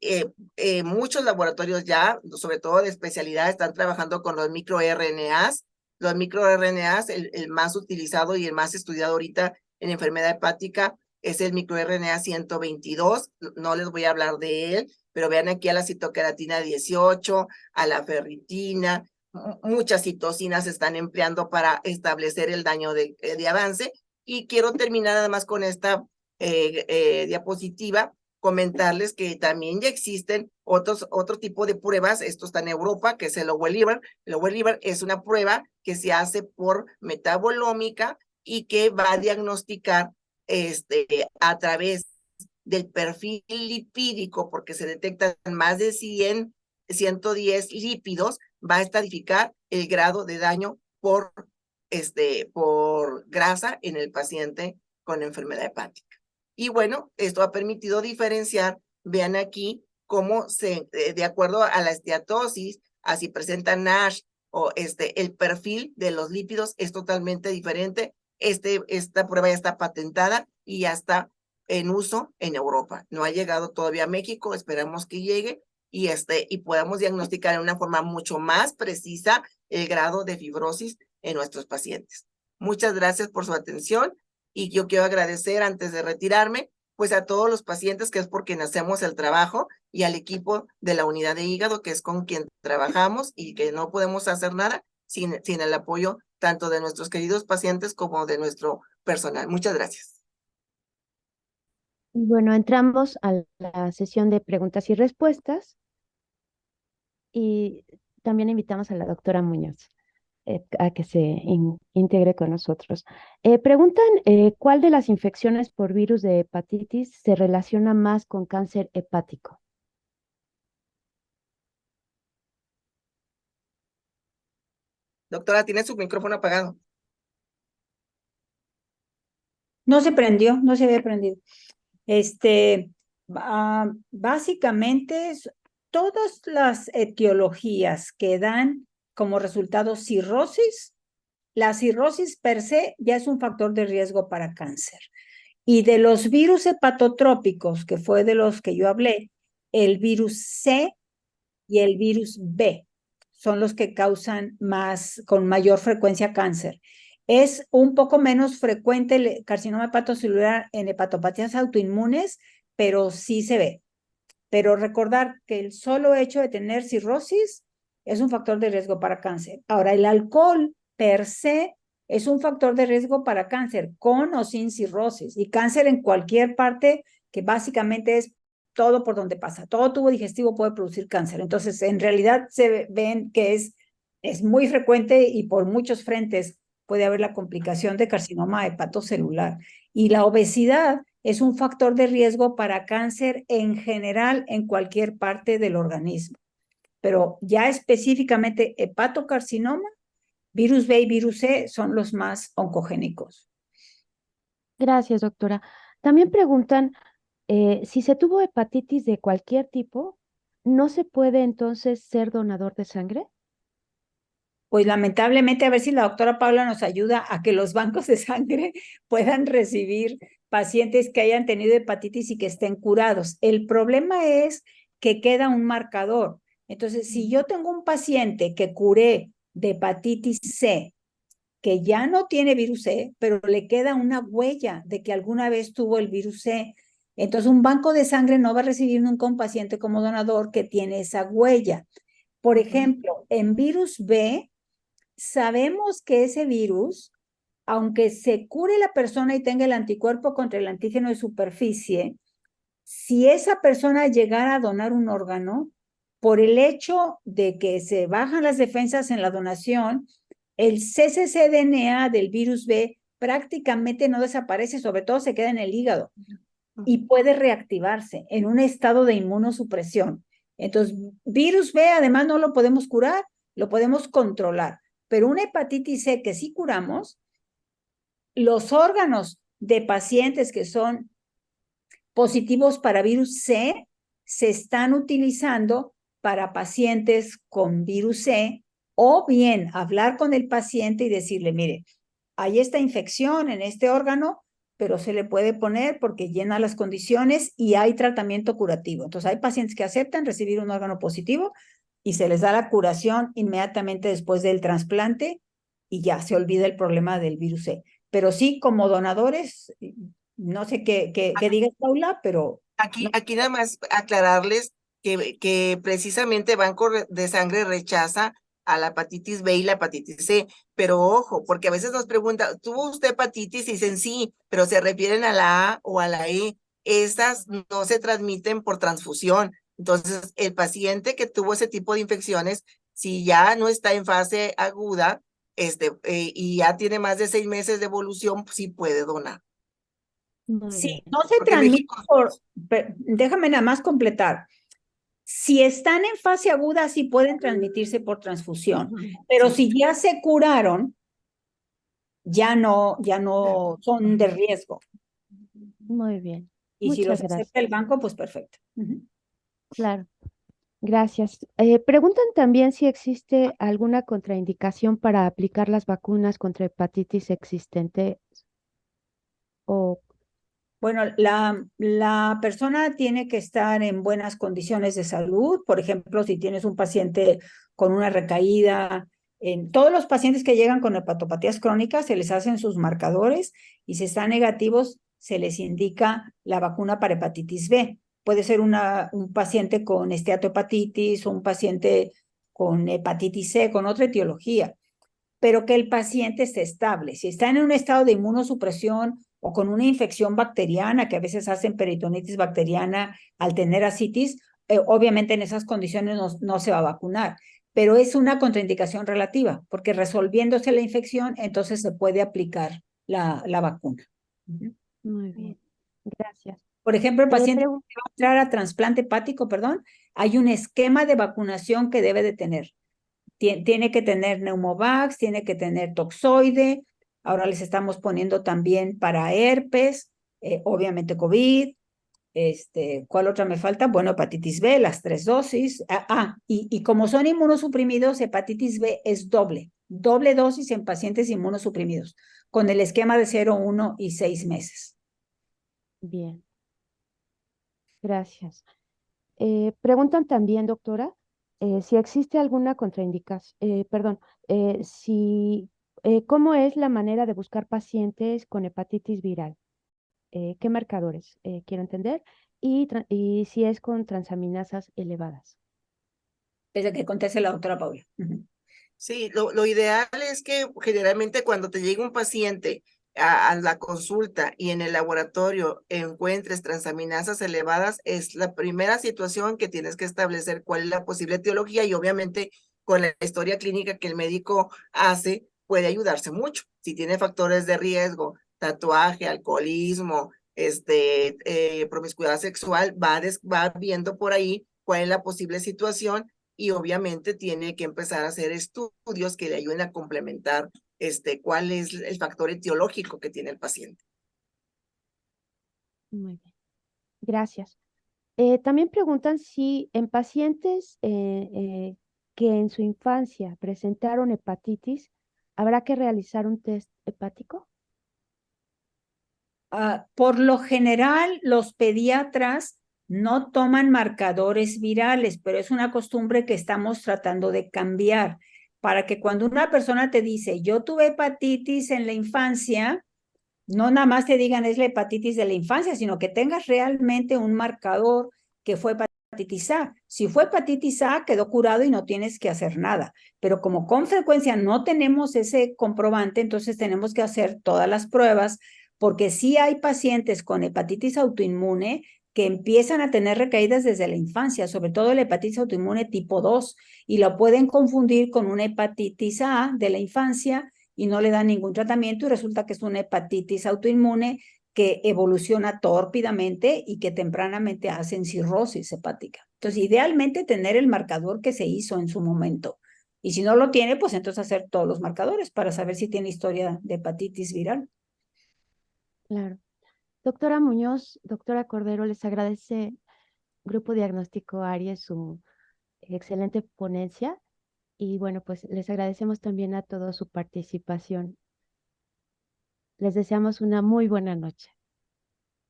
muchos laboratorios ya, sobre todo de especialidad, están trabajando con los microRNAs. Los microRNAs, el más utilizado y el más estudiado ahorita en enfermedad hepática es el microRNA 122. No les voy a hablar de él, pero vean aquí a la citoqueratina 18, a la ferritina. Muchas citocinas se están empleando para establecer el daño de avance. Y quiero terminar además con esta diapositiva, comentarles que también ya existen otro tipo de pruebas. Esto está en Europa, que es el Lower Liver. El Lower Liver es una prueba que se hace por metabolómica y que va a diagnosticar a través del perfil lipídico, porque se detectan más de 110 lípidos, va a estadificar el grado de daño por grasa en el paciente con enfermedad hepática. Y bueno, esto ha permitido diferenciar, vean aquí, cómo de acuerdo a la esteatosis, así presenta NASH o el perfil de los lípidos es totalmente diferente. Esta prueba ya está patentada y ya está en uso en Europa. No ha llegado todavía a México, esperamos que llegue y podamos diagnosticar de una forma mucho más precisa el grado de fibrosis en nuestros pacientes. Muchas gracias por su atención. Y yo quiero agradecer, antes de retirarme, pues a todos los pacientes, que es por quien hacemos el trabajo, y al equipo de la unidad de hígado, que es con quien trabajamos y que no podemos hacer nada sin el apoyo tanto de nuestros queridos pacientes como de nuestro personal. Muchas gracias. Bueno, entramos a la sesión de preguntas y respuestas y también invitamos a la doctora Muñoz a que se integre con nosotros. Preguntan, ¿cuál de las infecciones por virus de hepatitis se relaciona más con cáncer hepático? Doctora, tiene su micrófono apagado. No se prendió, no se había prendido. Básicamente, todas las etiologías que dan como resultado cirrosis, la cirrosis per se ya es un factor de riesgo para cáncer. Y de los virus hepatotrópicos, que fue de los que yo hablé, el virus C y el virus B son los que causan con mayor frecuencia cáncer. Es un poco menos frecuente el carcinoma hepatocelular en hepatopatías autoinmunes, pero sí se ve. Pero recordar que el solo hecho de tener cirrosis es un factor de riesgo para cáncer. Ahora, el alcohol per se es un factor de riesgo para cáncer, con o sin cirrosis, y cáncer en cualquier parte, que básicamente es todo por donde pasa. Todo tubo digestivo puede producir cáncer. Entonces, en realidad se ven que es muy frecuente y por muchos frentes puede haber la complicación de carcinoma hepatocelular. Y la obesidad es un factor de riesgo para cáncer en general en cualquier parte del organismo. Pero ya específicamente hepatocarcinoma, virus B y virus C son los más oncogénicos. Gracias, doctora. También preguntan si se tuvo hepatitis de cualquier tipo, ¿no se puede entonces ser donador de sangre? Pues lamentablemente, a ver si la doctora Paula nos ayuda a que los bancos de sangre puedan recibir pacientes que hayan tenido hepatitis y que estén curados. El problema es que queda un marcador. Entonces, si yo tengo un paciente que curé de hepatitis C, que ya no tiene virus C, pero le queda una huella de que alguna vez tuvo el virus C, entonces un banco de sangre no va a recibir nunca un paciente como donador que tiene esa huella. Por ejemplo, en virus B, sabemos que ese virus, aunque se cure la persona y tenga el anticuerpo contra el antígeno de superficie, si esa persona llegara a donar un órgano, por el hecho de que se bajan las defensas en la donación, el cccDNA del virus B prácticamente no desaparece, sobre todo se queda en el hígado y puede reactivarse en un estado de inmunosupresión. Entonces, virus B además no lo podemos curar, lo podemos controlar, pero una hepatitis C que sí curamos, los órganos de pacientes que son positivos para virus C se están utilizando para pacientes con virus C, o bien hablar con el paciente y decirle, mire, hay esta infección en este órgano, pero se le puede poner porque llena las condiciones y hay tratamiento curativo. Entonces hay pacientes que aceptan recibir un órgano positivo y se les da la curación inmediatamente después del trasplante y ya se olvida el problema del virus C. Pero sí, como donadores, no sé qué digas, Paula, pero... Aquí nada más aclararles que precisamente Banco de Sangre rechaza a la hepatitis B y la hepatitis C, pero ojo, porque a veces nos preguntan, ¿tuvo usted hepatitis? Y dicen sí, pero se refieren a la A o a la E. Estas no se transmiten por transfusión. Entonces, el paciente que tuvo ese tipo de infecciones, si ya no está en fase aguda, y ya tiene más de 6 meses de evolución, sí puede donar. Sí, no se transmite déjame nada más completar. Si están en fase aguda, sí pueden transmitirse por transfusión, pero si ya se curaron, ya no son de riesgo. Muy bien. Y si Muchas los acepta el banco, pues perfecto. Claro. Gracias. Preguntan también si existe alguna contraindicación para aplicar las vacunas contra hepatitis existente o Bueno, la persona tiene que estar en buenas condiciones de salud. Por ejemplo, si tienes un paciente con una recaída, en todos los pacientes que llegan con hepatopatías crónicas se les hacen sus marcadores y si están negativos se les indica la vacuna para hepatitis B. Puede ser un paciente con esteatohepatitis o un paciente con hepatitis C, con otra etiología, pero que el paciente esté estable. Si está en un estado de inmunosupresión o con una infección bacteriana, que a veces hacen peritonitis bacteriana al tener ascitis, obviamente en esas condiciones no se va a vacunar, pero es una contraindicación relativa, porque resolviéndose la infección, entonces se puede aplicar la vacuna. Muy bien, gracias. Por ejemplo, el paciente que va a entrar a trasplante hepático, hay un esquema de vacunación que debe de tener. Tiene que tener Pneumovax, tiene que tener toxoide, Ahora les estamos poniendo también para herpes, obviamente COVID. ¿Cuál otra me falta? Bueno, hepatitis B, las 3 dosis. Y como son inmunosuprimidos, hepatitis B es doble dosis en pacientes inmunosuprimidos, con el esquema de 0, 1 y 6 meses. Bien, gracias. Preguntan también, doctora, si existe alguna contraindicación, ¿cómo es la manera de buscar pacientes con hepatitis viral? ¿Qué marcadores? Quiero entender. Y si es con transaminasas elevadas. Desde que conteste la doctora Paula. Sí, lo ideal es que generalmente cuando te llega un paciente a la consulta y en el laboratorio encuentres transaminasas elevadas, es la primera situación que tienes que establecer cuál es la posible etiología y obviamente con la historia clínica que el médico hace puede ayudarse mucho. Si tiene factores de riesgo, tatuaje, alcoholismo, promiscuidad sexual, va viendo por ahí cuál es la posible situación y obviamente tiene que empezar a hacer estudios que le ayuden a complementar cuál es el factor etiológico que tiene el paciente. Muy bien, gracias. También preguntan si en pacientes que en su infancia presentaron hepatitis, ¿habrá que realizar un test hepático? Por lo general, los pediatras no toman marcadores virales, pero es una costumbre que estamos tratando de cambiar para que cuando una persona te dice, yo tuve hepatitis en la infancia, no nada más te digan es la hepatitis de la infancia, sino que tengas realmente un marcador que fue hepatitis A. Si fue hepatitis A, quedó curado y no tienes que hacer nada. Pero como con frecuencia no tenemos ese comprobante, entonces tenemos que hacer todas las pruebas, porque sí hay pacientes con hepatitis autoinmune que empiezan a tener recaídas desde la infancia, sobre todo la hepatitis autoinmune tipo 2, y lo pueden confundir con una hepatitis A de la infancia y no le dan ningún tratamiento y resulta que es una hepatitis autoinmune que evoluciona tórpidamente y que tempranamente hacen cirrosis hepática. Entonces, idealmente tener el marcador que se hizo en su momento. Y si no lo tiene, pues entonces hacer todos los marcadores para saber si tiene historia de hepatitis viral. Claro. Doctora Muñoz, doctora Cordero, les agradece Grupo Diagnóstico Aries su excelente ponencia y bueno, pues les agradecemos también a todos su participación. Les deseamos una muy buena noche.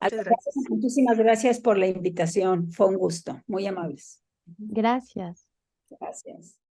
Muchas gracias. Muchísimas gracias por la invitación. Fue un gusto. Muy amables. Gracias. Gracias.